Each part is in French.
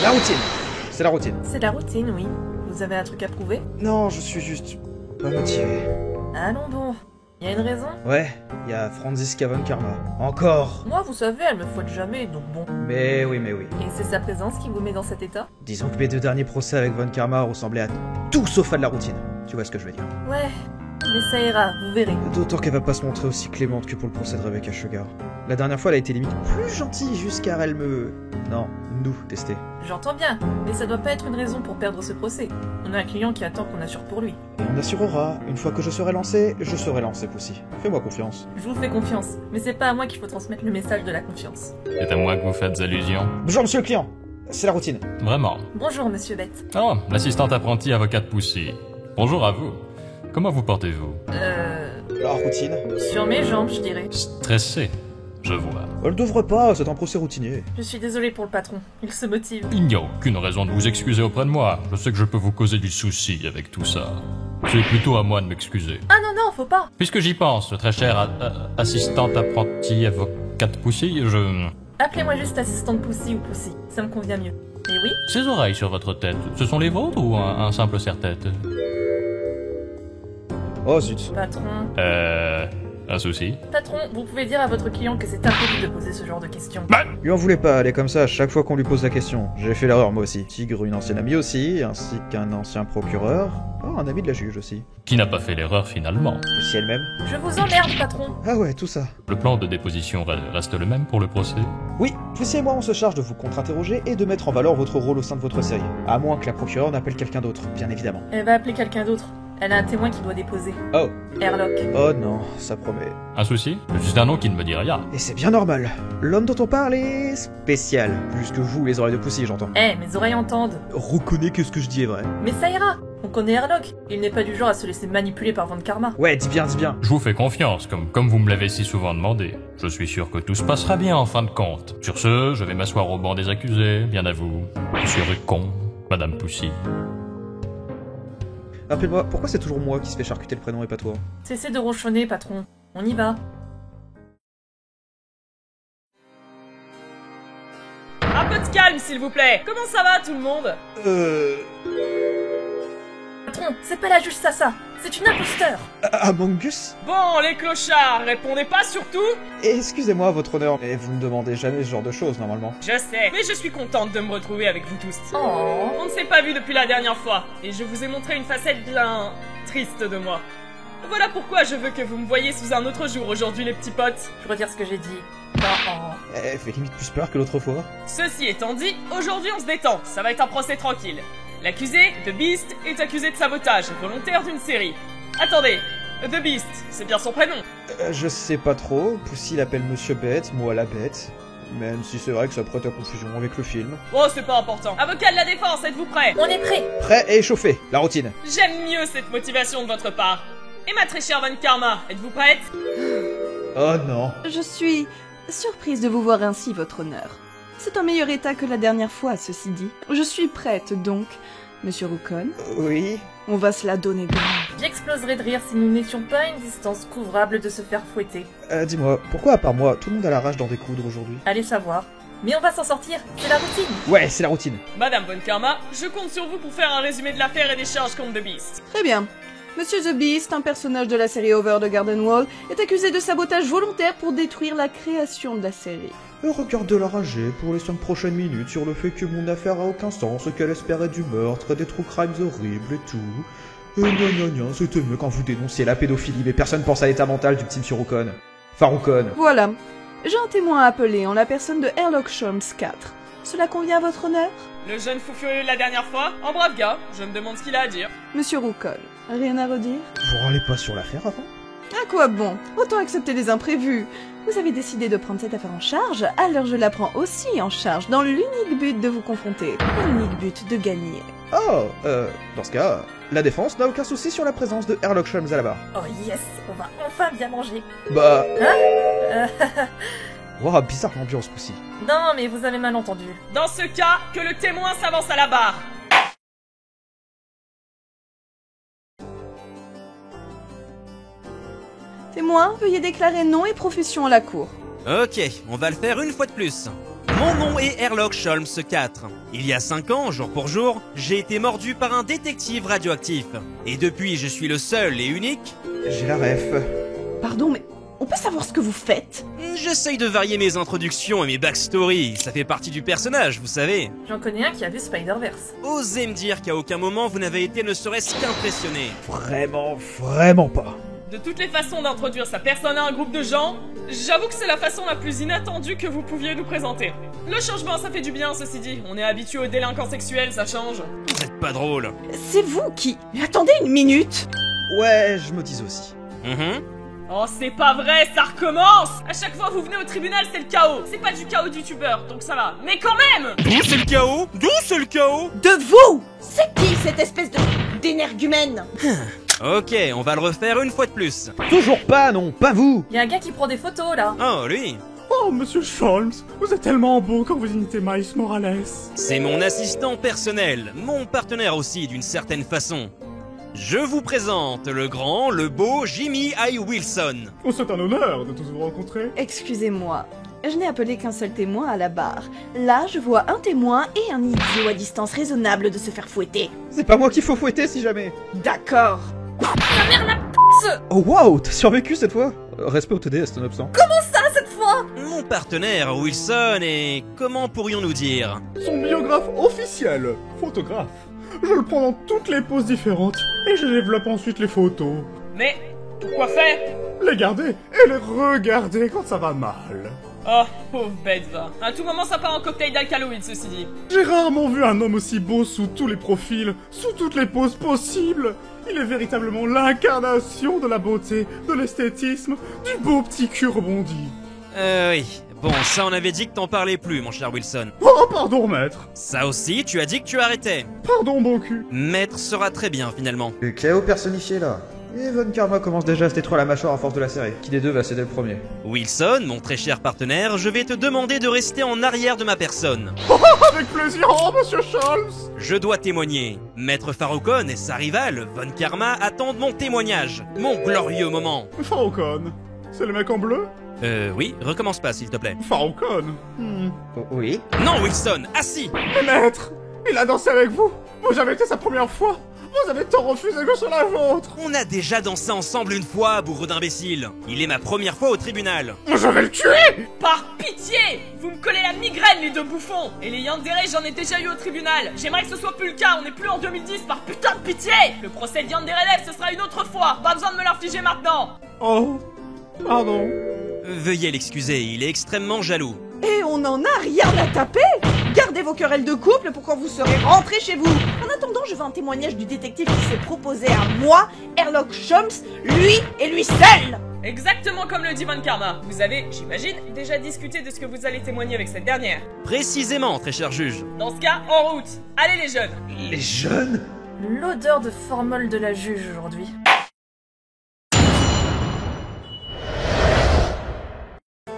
La routine. C'est la routine. C'est la routine, oui. Vous avez un truc à prouver? Non, je suis juste pas motivé. Allons bon. Y a une raison? Ouais, y a Franziska von Karma. Encore. Moi, vous savez, elle me fouette jamais, donc bon. Mais oui. Et c'est sa présence qui vous met dans cet état? Disons que mes 2 derniers procès avec von Karma ressemblaient à tout sauf à de la routine. Tu vois ce que je veux dire. Ouais, mais ça ira, vous verrez. D'autant qu'elle va pas se montrer aussi clémente que pour le procès de Rebecca Sugar. La dernière fois, elle a été limite plus gentille jusqu'à elle me... Non, nous tester. J'entends bien, mais ça doit pas être une raison pour perdre ce procès. On a un client qui attend qu'on assure pour lui. Et on assurera, une fois que je serai lancé, Pussy. Fais-moi confiance. Je vous fais confiance, mais c'est pas à moi qu'il faut transmettre le message de la confiance. C'est à moi que vous faites allusion. Bonjour monsieur le client. C'est la routine. Vraiment. Bonjour, monsieur Bette. Oh, l'assistante apprentie avocate Pussy. Bonjour à vous. Comment vous portez-vous? La routine. Sur mes jambes, je dirais. Stressé, je vois. Elle devrait pas, c'est un procès routinier. Je suis désolée pour le patron, il se motive. Il n'y a aucune raison de vous excuser auprès de moi. Je sais que je peux vous causer du souci avec tout ça. C'est plutôt à moi de m'excuser. Ah non, faut pas. Puisque j'y pense, très chère assistante apprentie avocate Pussy, Appelez-moi juste assistante Pussy ou Pussy, ça me convient mieux. Et oui? Ces oreilles sur votre tête, ce sont les vôtres ou un simple serre-tête? Oh zut. Patron. Un souci? Patron, vous pouvez dire à votre client que c'est impoli de poser ce genre de questions. Lui en voulait pas, elle est comme ça à chaque fois qu'on lui pose la question. J'ai fait l'erreur moi aussi. Tigre, une ancienne amie aussi, ainsi qu'un ancien procureur. Oh, un ami de la juge aussi. Qui n'a pas fait l'erreur finalement? Pussy elle-même. Je vous emmerde, patron. Ah ouais, tout ça. Le plan de déposition reste le même pour le procès? Oui, Pussy et moi on se charge de vous contre-interroger et de mettre en valeur votre rôle au sein de votre série. À moins que la procureure n'appelle quelqu'un d'autre, bien évidemment. Elle va appeler quelqu'un d'autre. Elle a un témoin qui doit déposer. Oh. Airlock. Oh non, ça promet. Un souci? Juste un nom qui ne me dit rien. Et c'est bien normal. L'homme dont on parle est spécial. Plus que vous, les oreilles de Pussy, j'entends. Eh, mes oreilles entendent. Reconnais que ce que je dis est vrai. Mais ça ira. On connaît Airlock. Il n'est pas du genre à se laisser manipuler par Von Karma. Ouais, dis bien, dis bien. Je vous fais confiance, comme vous me l'avez si souvent demandé. Je suis sûr que tout se passera bien en fin de compte. Sur ce, je vais m'asseoir au banc des accusés, bien à vous. Monsieur Rucon, Madame Pussy. Rappelle-moi, pourquoi c'est toujours moi qui se fait charcuter le prénom et pas toi? Cessez de ronchonner, patron. On y va. Un peu de calme, s'il vous plaît. Comment ça va, tout le monde? Patron, c'est pas la juge Sassa. C'est une imposteur. Among Us? Bon, les clochards, répondez pas surtout. Excusez-moi, votre honneur, mais vous ne demandez jamais ce genre de choses, normalement. Je sais, mais je suis contente de me retrouver avec vous tous. Oh. On ne s'est pas vu depuis la dernière fois, et je vous ai montré une facette bien triste de moi. Voilà pourquoi je veux que vous me voyiez sous un autre jour aujourd'hui, les petits potes. Je retire ce que j'ai dit. Non. Elle fait limite plus peur que l'autre fois. Ceci étant dit, aujourd'hui on se détend, ça va être un procès tranquille. L'accusé, The Beast, est accusé de sabotage volontaire d'une série. Attendez, The Beast, c'est bien son prénom? Je sais pas trop. Pussy l'appelle Monsieur Bête, moi la Bête. Même si c'est vrai que ça prête à confusion avec le film. Oh, c'est pas important. Avocat de la défense, êtes-vous prêt? On est prêt. Prêt et échauffé, la routine. J'aime mieux cette motivation de votre part. Et ma très chère Von Karma, êtes-vous prête? Oh non. Je suis surprise de vous voir ainsi, votre honneur. C'est en meilleur état que la dernière fois, ceci dit. Je suis prête, donc. Monsieur Rucon, Oui. on va se la donner grande. J'exploserais de rire si nous n'étions pas à une distance couvrable de se faire fouetter. Dis-moi, pourquoi à part moi, tout le monde a la rage d'en découdre aujourd'hui? Allez savoir. Mais on va s'en sortir. C'est la routine. Ouais, c'est la routine. Madame Von Karma, je compte sur vous pour faire un résumé de l'affaire et des charges contre The Beast. Très bien. Monsieur The Beast, un personnage de la série Over the Garden Wall, est accusé de sabotage volontaire pour détruire la création de la série. Regarde de la rager pour les 5 prochaines minutes sur le fait que mon affaire a aucun sens, qu'elle espérait du meurtre, des true crimes horribles et tout. Et gna, c'était mieux quand vous dénonciez la pédophilie, mais personne pense à l'état mental du petit monsieur Rucon. Enfin, Rucon. Voilà. J'ai un témoin à appeler en la personne de Airlock Sholmes 4. Cela convient à votre honneur? Le jeune fou furieux de la dernière fois, en brave gars, je me demande ce qu'il a à dire. Monsieur Rucon, rien à redire? Vous râlez pas sur l'affaire avant? À quoi bon? Autant accepter les imprévus. Vous avez décidé de prendre cette affaire en charge, alors je la prends aussi en charge, dans l'unique but de vous confronter. L'unique but de gagner. Oh, dans ce cas, la défense n'a aucun souci sur la présence de Airlock Sholmes à la barre. Oh yes, on va enfin bien manger. Bah... Hein Wow, bizarre l'ambiance aussi. Non, mais vous avez mal entendu. Dans ce cas, que le témoin s'avance à la barre. Témoin, veuillez déclarer nom et profession à la cour. Ok, on va le faire une fois de plus. Mon nom est Herlock Sholmes IV. Il y a 5 ans, jour pour jour, j'ai été mordu par un détective radioactif. Et depuis, je suis le seul et unique... J'ai la ref. Pardon, mais on peut savoir ce que vous faites? J'essaye de varier mes introductions et mes backstories, ça fait partie du personnage, vous savez. J'en connais un qui a vu Spider-Verse. Osez me dire qu'à aucun moment vous n'avez été ne serait-ce qu'impressionné. Vraiment pas. De toutes les façons d'introduire sa personne à un groupe de gens, j'avoue que c'est la façon la plus inattendue que vous pouviez nous présenter. Le changement, ça fait du bien, ceci dit. On est habitué aux délinquants sexuels, ça change. Vous êtes pas drôle. C'est vous qui... Mais attendez une minute! Ouais, je me dis aussi. Oh, c'est pas vrai, ça recommence! À chaque fois que vous venez au tribunal, c'est le chaos. C'est pas du chaos du tubeur, donc ça va. Mais quand même! D'où c'est le chaos? D'où c'est le chaos? De vous! C'est qui cette espèce d'énergumène? Ok, on va le refaire une fois de plus. Toujours pas, non, pas vous. Y a un gars qui prend des photos là. Oh, lui. Oh, monsieur Sholmes, vous êtes tellement beau quand vous imitez Miles Morales. C'est mon assistant personnel, mon partenaire aussi d'une certaine façon. Je vous présente le grand, le beau Jimmy I. Wilson. Oh, c'est un honneur de tous vous rencontrer. Excusez-moi, je n'ai appelé qu'un seul témoin à la barre. Là, je vois un témoin et un idiot à distance raisonnable de se faire fouetter. C'est pas moi qu'il faut fouetter si jamais. D'accord. Oh waouh, t'as survécu cette fois. Respect au TDS, nonobstant. Cette fois Mon partenaire Wilson est... comment pourrions-nous dire? Son biographe officiel, photographe. Je le prends dans toutes les poses différentes et je développe ensuite les photos. Mais, quoi faire? Les garder et les regarder quand ça va mal. Oh, pauvre bête, va. À tout moment, ça part en cocktail d'alcaloïdes, ceci dit. J'ai rarement vu un homme aussi beau sous tous les profils, sous toutes les poses possibles. Il est véritablement l'incarnation de la beauté, de l'esthétisme, du beau petit cul rebondi. Oui. Bon, ça on avait dit que t'en parlais plus, mon cher Wilson. Oh, pardon, maître. Ça aussi, tu as dit que tu arrêtais. Pardon, beau cul. Maître sera très bien, finalement. Le chaos personnifié là. Et Von Karma commence déjà à se détruire la mâchoire à force de la serrer. Qui des deux va céder le premier? Wilson, mon très cher partenaire, je vais te demander de rester en arrière de ma personne. Avec plaisir, oh, monsieur Sholmes. Je dois témoigner. Maître Farrakhan et sa rivale, Von Karma, attendent mon témoignage. Mon glorieux moment. Farrakhan, c'est le mec en bleu? Oui, recommence pas, s'il te plaît. Farrakhan. Oh, oui. Non, Wilson, assis! Mais maître, il a dansé avec vous. Vous avez été sa première fois. Vous avez tant refusé que sur la vôtre. On a déjà dansé ensemble une fois, bourreau d'imbécile. Il est ma première fois au tribunal. Je vais le tuer. Par pitié! Vous me collez la migraine, les deux bouffons! Et les yandere, j'en ai déjà eu au tribunal. J'aimerais que ce soit plus le cas, on n'est plus en 2010, par putain de pitié! Le procès de yandere, ce sera une autre fois. Pas besoin de me l'infliger maintenant. Oh, pardon. Veuillez l'excuser, il est extrêmement jaloux. Et on n'en a rien à taper! Gardez vos querelles de couple pour quand vous serez rentrés chez vous! En attendant, je veux un témoignage du détective qui s'est proposé à moi, Herlock Sholmes, lui et lui seul! Exactement comme le dit Von Karma. Vous avez, j'imagine, déjà discuté de ce que vous allez témoigner avec cette dernière. Précisément, très cher juge. Dans ce cas, en route. Allez les jeunes! Les jeunes? L'odeur de formol de la juge aujourd'hui.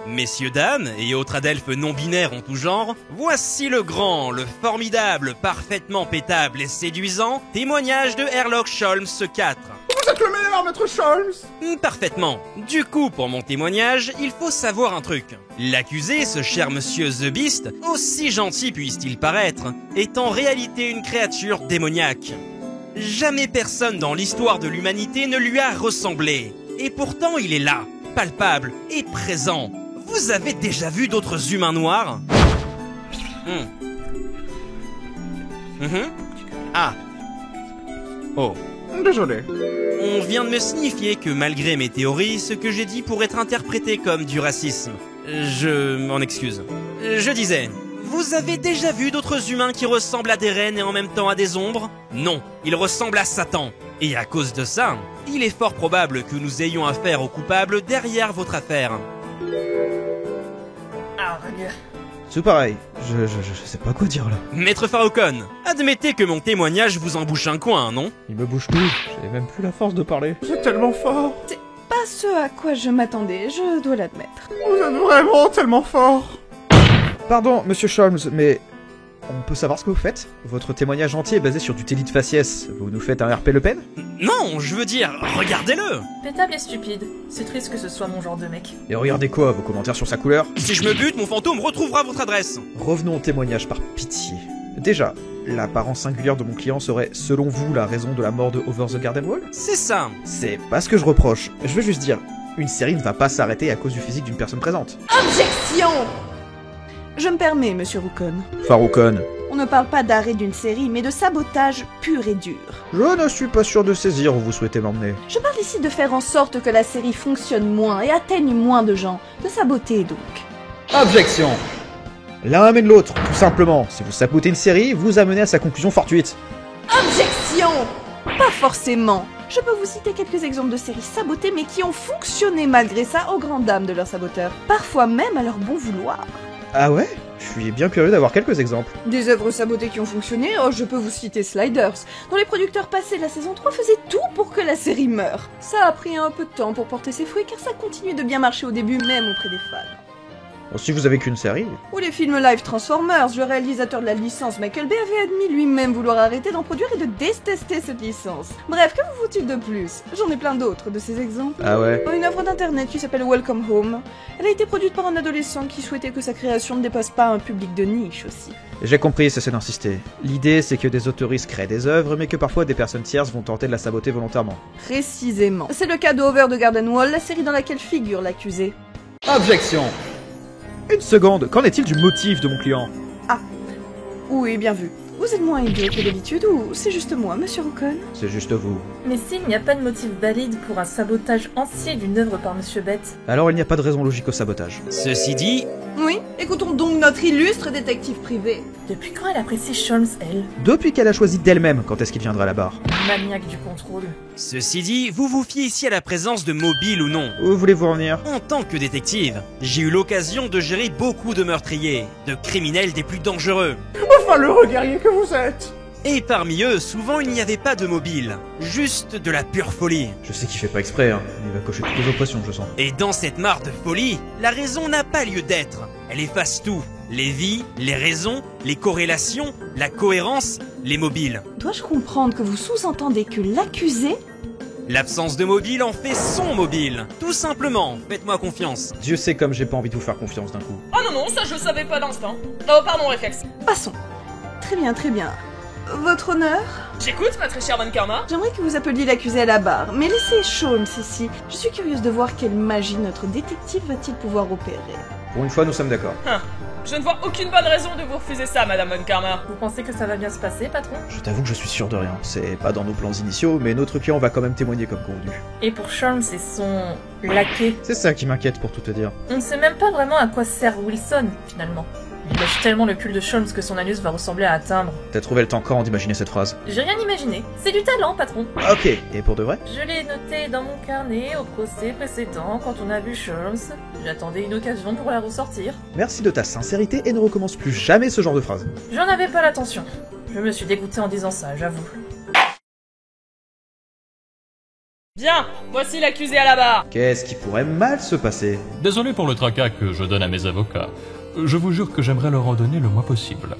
Messieurs, dames, et autres adelphes non-binaires en tout genre, voici le grand, le formidable, parfaitement pétable et séduisant témoignage de Herlock Sholmes IV. Vous êtes le meilleur, maître Sholmes. Parfaitement. Du coup, pour mon témoignage, il faut savoir un truc. L'accusé, ce cher monsieur The Beast, aussi gentil puisse-t-il paraître, est en réalité une créature démoniaque. Jamais personne dans l'histoire de l'humanité ne lui a ressemblé. Et pourtant, il est là, palpable et présent. Vous avez déjà vu d'autres humains noirs? Ah. Oh. Désolé. On vient de me signifier que malgré mes théories, ce que j'ai dit pourrait être interprété comme du racisme. Je m'en excuse. Je disais, vous avez déjà vu d'autres humains qui ressemblent à des reines et en même temps à des ombres? Non, ils ressemblent à Satan. Et à cause de ça, il est fort probable que nous ayons affaire aux coupables derrière votre affaire. Argue. C'est pareil. Je sais pas quoi dire là. Maître Farrakhan, admettez que mon témoignage vous embouche un coin, non? Il me bouge tout. J'ai même plus la force de parler. Vous êtes tellement fort. C'est pas ce à quoi je m'attendais, je dois l'admettre. Vous êtes vraiment tellement fort. Pardon, monsieur Sholmes, mais... on peut savoir ce que vous faites? Votre témoignage entier est basé sur du délit de faciès. Vous nous faites un RP Le Pen? Non, je veux dire, regardez-le. Pétable et stupide. C'est triste que ce soit mon genre de mec. Et regardez quoi, vos commentaires sur sa couleur? Si je me bute, mon fantôme retrouvera votre adresse. Revenons au témoignage par pitié. Déjà, l'apparence singulière de mon client serait, selon vous, la raison de la mort de Over the Garden Wall? C'est ça. C'est pas ce que je reproche. Je veux juste dire, une série ne va pas s'arrêter à cause du physique d'une personne présente. Objection! Je me permets, monsieur Roukon. Faroukon. On ne parle pas d'arrêt d'une série, mais de sabotage pur et dur. Je ne suis pas sûr de saisir où vous souhaitez m'emmener. Je parle ici de faire en sorte que la série fonctionne moins et atteigne moins de gens. De saboter, donc. Objection! L'un amène l'autre, tout simplement. Si vous sabotez une série, vous amenez à sa conclusion fortuite. Objection! Pas forcément. Je peux vous citer quelques exemples de séries sabotées, mais qui ont fonctionné malgré ça aux grandes dames de leurs saboteurs. Parfois même à leur bon vouloir. Ah ouais? Je suis bien curieux d'avoir quelques exemples. Des œuvres sabotées qui ont fonctionné, oh, je peux vous citer Sliders, dont les producteurs passés de la saison 3 faisaient tout pour que la série meure. Ça a pris un peu de temps pour porter ses fruits, car ça continuait de bien marcher au début, même auprès des fans. Bon, si vous avez qu'une série... Ou les films live Transformers, le réalisateur de la licence Michael Bay avait admis lui-même vouloir arrêter d'en produire et de détester cette licence. Bref, que vous faut-il de plus? J'en ai plein d'autres de ces exemples. Ah ouais? Une œuvre d'internet qui s'appelle Welcome Home. Elle a été produite par un adolescent qui souhaitait que sa création ne dépasse pas un public de niche aussi. J'ai compris, cessez d'insister. L'idée, c'est que des autoristes créent des œuvres, mais que parfois des personnes tierces vont tenter de la saboter volontairement. Précisément. C'est le cas de Over the Garden Wall, la série dans laquelle figure l'accusé. Objection! Une seconde, qu'en est-il du motif de mon client? Oui, bien vu. Vous êtes moins idiot que d'habitude ou c'est juste moi, monsieur Roukon? C'est juste vous. Mais s'il n'y a pas de motif valide pour un sabotage entier d'une œuvre par Monsieur Bett, Alors il n'y a pas de raison logique au sabotage. Ceci dit, Oui, écoutons donc notre illustre détective privé. depuis quand elle apprécie Sholmes, elle? Depuis qu'elle a choisi d'elle-même quand est-ce qu'il viendra à la barre. Maniaque du contrôle. vous vous fiez ici à la présence de mobiles ou non. Où voulez-vous en venir? En tant que détective, j'ai eu l'occasion de gérer beaucoup de meurtriers, de criminels des plus dangereux. Enfin, l'heureux guerrier que vous êtes! Et parmi eux, souvent il n'y avait pas de mobile, juste de la pure folie. Je sais qu'il fait pas exprès, hein. Il va cocher toutes les oppressions, je sens. Et dans cette mare de folie, la raison n'a pas lieu d'être. Elle efface tout. Les vies, les raisons, les corrélations, la cohérence, les mobiles. Dois-je comprendre que vous sous-entendez que l'accusé... L'absence de mobile en fait son mobile. Tout simplement, faites-moi confiance. Dieu sait comme j'ai pas envie de vous faire confiance d'un coup. Oh non, non, ça je savais pas d'instant. Oh, pardon, réflexe. Passons. Très bien, très bien. Votre honneur? J'écoute, ma très chère Von Karma. J'aimerais que vous appeliez l'accusé à la barre, mais laissez Sholmes ici. Je suis curieuse de voir quelle magie notre détective va-t-il pouvoir opérer. Pour une fois, nous sommes d'accord. Je ne vois aucune bonne raison de vous refuser ça, Madame Von Karma. Vous pensez que ça va bien se passer, patron? Je t'avoue que je suis sûr de rien. C'est pas dans nos plans initiaux, mais notre client va quand même témoigner comme convenu. Et pour Sholmes et son... laquais, C'est ça qui m'inquiète pour tout te dire. on ne sait même pas vraiment à quoi sert Wilson, finalement. Il lâche tellement le pull de Sholmes que son anus va ressembler à un timbre. T'as trouvé le temps quand d'imaginer cette phrase? J'ai rien imaginé. C'est du talent, patron. Ok, et pour de vrai? Je l'ai noté dans mon carnet au procès précédent quand on a vu Sholmes. J'attendais une occasion pour la ressortir. Merci de ta sincérité et ne recommence plus jamais ce genre de phrase. J'en avais pas l'intention. Je me suis dégoûté en disant ça, j'avoue. Bien, voici l'accusé à la barre. Qu'est-ce qui pourrait mal se passer? Désolé pour le tracas que je donne à mes avocats. Je vous jure que j'aimerais leur en donner le moins possible.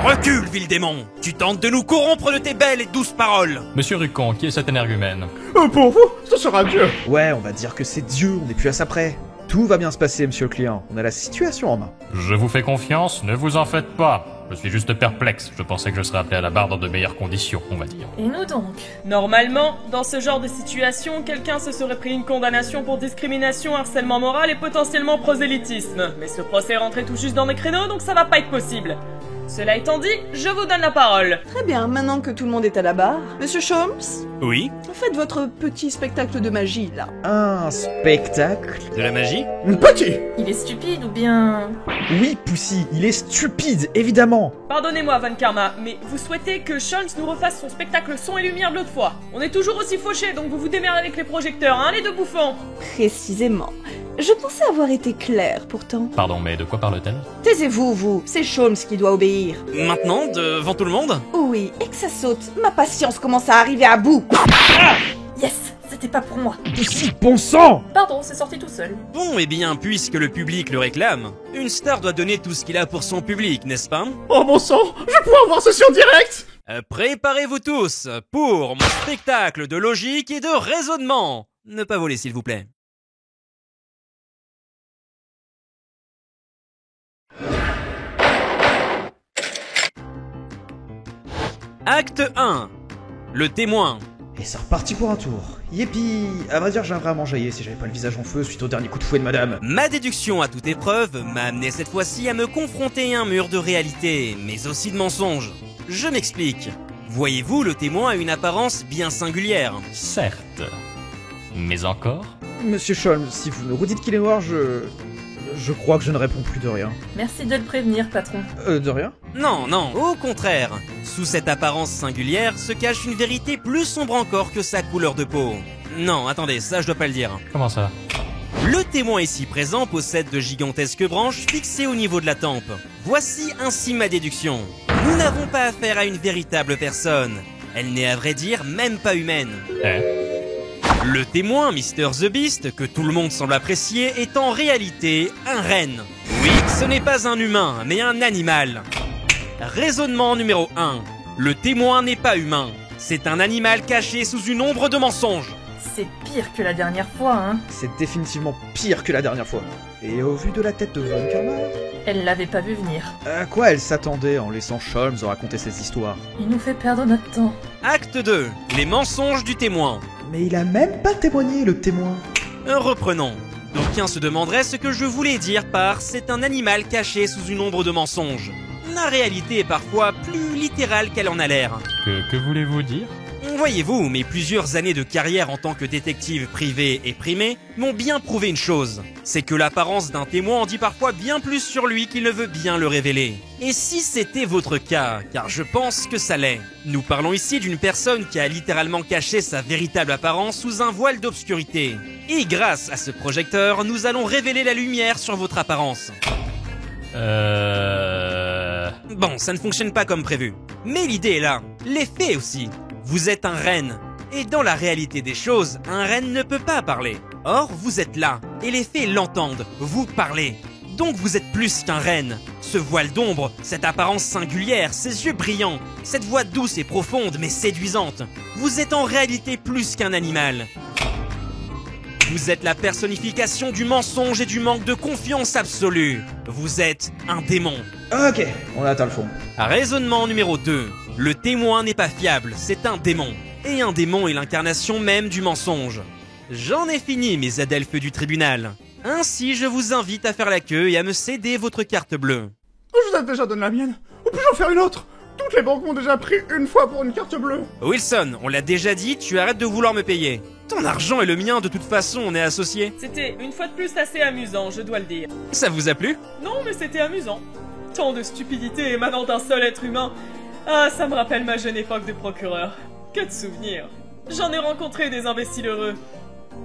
Recule, vil démon. Tu tentes de nous corrompre de tes belles et douces paroles. Monsieur Rucon, qui est cet énergumène? Pour vous, ce sera Dieu! Ouais, on va dire que c'est Dieu, on n'est plus à ça près. Tout va bien se passer, monsieur le client. On a la situation en main. Je vous fais confiance, ne vous en faites pas. Je suis juste perplexe. Je pensais que je serais appelé à la barre dans de meilleures conditions, on va dire. Et nous donc? Normalement, dans ce genre de situation, quelqu'un se serait pris une condamnation pour discrimination, harcèlement moral et potentiellement prosélytisme. Mais ce procès rentrait tout juste dans mes créneaux, donc ça va pas être possible. Cela étant dit, je vous donne la parole. Très bien, maintenant que tout le monde est à la barre, monsieur Sholmes, Oui? faites votre petit spectacle de magie, là. Un spectacle? De la magie? Petit! Il est stupide ou bien... Oui, Poussy, il est stupide, évidemment. Pardonnez-moi, Von Karma, mais vous souhaitez que Sholmes nous refasse son spectacle son et lumière de l'autre fois. On est toujours aussi fauchés, donc vous vous démerdez avec les projecteurs, hein, les deux bouffons. Précisément. Je pensais avoir été clair, pourtant. Pardon, mais de quoi parle-t-elle? Taisez-vous, vous. C'est Sholmes qui doit obéir. Maintenant, devant tout le monde? Oui, et que ça saute. Ma patience commence à arriver à bout. Yes! C'était c'était pas pour moi. Si, bon sang! Pardon, c'est sorti tout seul. Bon, eh bien, puisque le public le réclame, une star doit donner tout ce qu'il a pour son public, n'est-ce pas? Oh bon sang, je vais pouvoir voir ceci en direct! Préparez-vous tous pour mon spectacle de logique et de raisonnement. Ne pas voler, s'il vous plaît. Acte 1. Le témoin. Et c'est reparti pour un tour. Yépi! À vrai dire, j'aimerais à m'enjailler si j'avais pas le visage en feu suite au dernier coup de fouet de madame. Ma déduction à toute épreuve m'a amené cette fois-ci à me confronter à un mur de réalité, mais aussi de mensonges. Je m'explique. Voyez-vous, le témoin a une apparence bien singulière. Certes. Mais encore? Monsieur Sholmes, si vous me redites qu'il est noir, je crois que je ne réponds plus de rien. Merci de le prévenir, patron. De rien? Non, non, au contraire. Sous cette apparence singulière se cache une vérité plus sombre encore que sa couleur de peau. Non, attendez, ça je dois pas le dire. Comment ça? Le témoin ici présent possède de gigantesques branches fixées au niveau de la tempe. Voici ainsi ma déduction. Nous n'avons pas affaire à une véritable personne. Elle n'est à vrai dire même pas humaine. Le témoin, Mr. The Beast, que tout le monde semble apprécier, est en réalité un renne. Oui, ce n'est pas un humain, mais un animal. Raisonnement numéro 1. Le témoin n'est pas humain. C'est un animal caché sous une ombre de mensonges. C'est pire que la dernière fois, hein. C'est définitivement pire que la dernière fois. Et au vu de la tête de Von Kermer, Elle l'avait pas vu venir. à quoi elle s'attendait en laissant Sholmes raconter ses histoires? Il nous fait perdre notre temps. Acte 2. Les mensonges du témoin. Mais il a même pas témoigné, le témoin. Reprenons. D'aucuns se demanderaient ce que je voulais dire par « c'est un animal caché sous une ombre de mensonges ». La réalité est parfois plus littérale qu'elle en a l'air. Que voulez-vous dire? Voyez-vous, mes plusieurs années de carrière en tant que détective privé et primé m'ont bien prouvé une chose. C'est que l'apparence d'un témoin en dit parfois bien plus sur lui qu'il ne veut bien le révéler. Et si c'était votre cas, car je pense que ça l'est. Nous parlons ici d'une personne qui a littéralement caché sa véritable apparence sous un voile d'obscurité. Et grâce à ce projecteur, nous allons révéler la lumière sur votre apparence. Bon, ça ne fonctionne pas comme prévu. Mais l'idée est là. Les faits aussi. Vous êtes un renne. Et dans la réalité des choses, un renne ne peut pas parler. Or, vous êtes là. Et les faits l'entendent. Vous parlez. Donc vous êtes plus qu'un renne. Ce voile d'ombre, cette apparence singulière, ces yeux brillants, cette voix douce et profonde mais séduisante. Vous êtes en réalité plus qu'un animal. Vous êtes la personnification du mensonge et du manque de confiance absolue. Vous êtes un démon. Ok, on atteint le fond. Raisonnement numéro 2. Le témoin n'est pas fiable, c'est un démon. Et un démon est l'incarnation même du mensonge. J'en ai fini, mes adelphes du tribunal. Ainsi, je vous invite à faire la queue et à me céder votre carte bleue. Je vous ai déjà donné la mienne. Ou puis-je en faire une autre? Toutes les banques m'ont déjà pris une fois pour une carte bleue. Wilson, on l'a déjà dit, tu arrêtes de vouloir me payer. Ton argent et le mien, de toute façon, on est associés. C'était une fois de plus assez amusant, je dois le dire. Ça vous a plu? Non, mais c'était amusant. Tant de stupidité émanant d'un seul être humain. Ah, ça me rappelle ma jeune époque de procureur. Que de souvenirs. J'en ai rencontré des imbéciles heureux.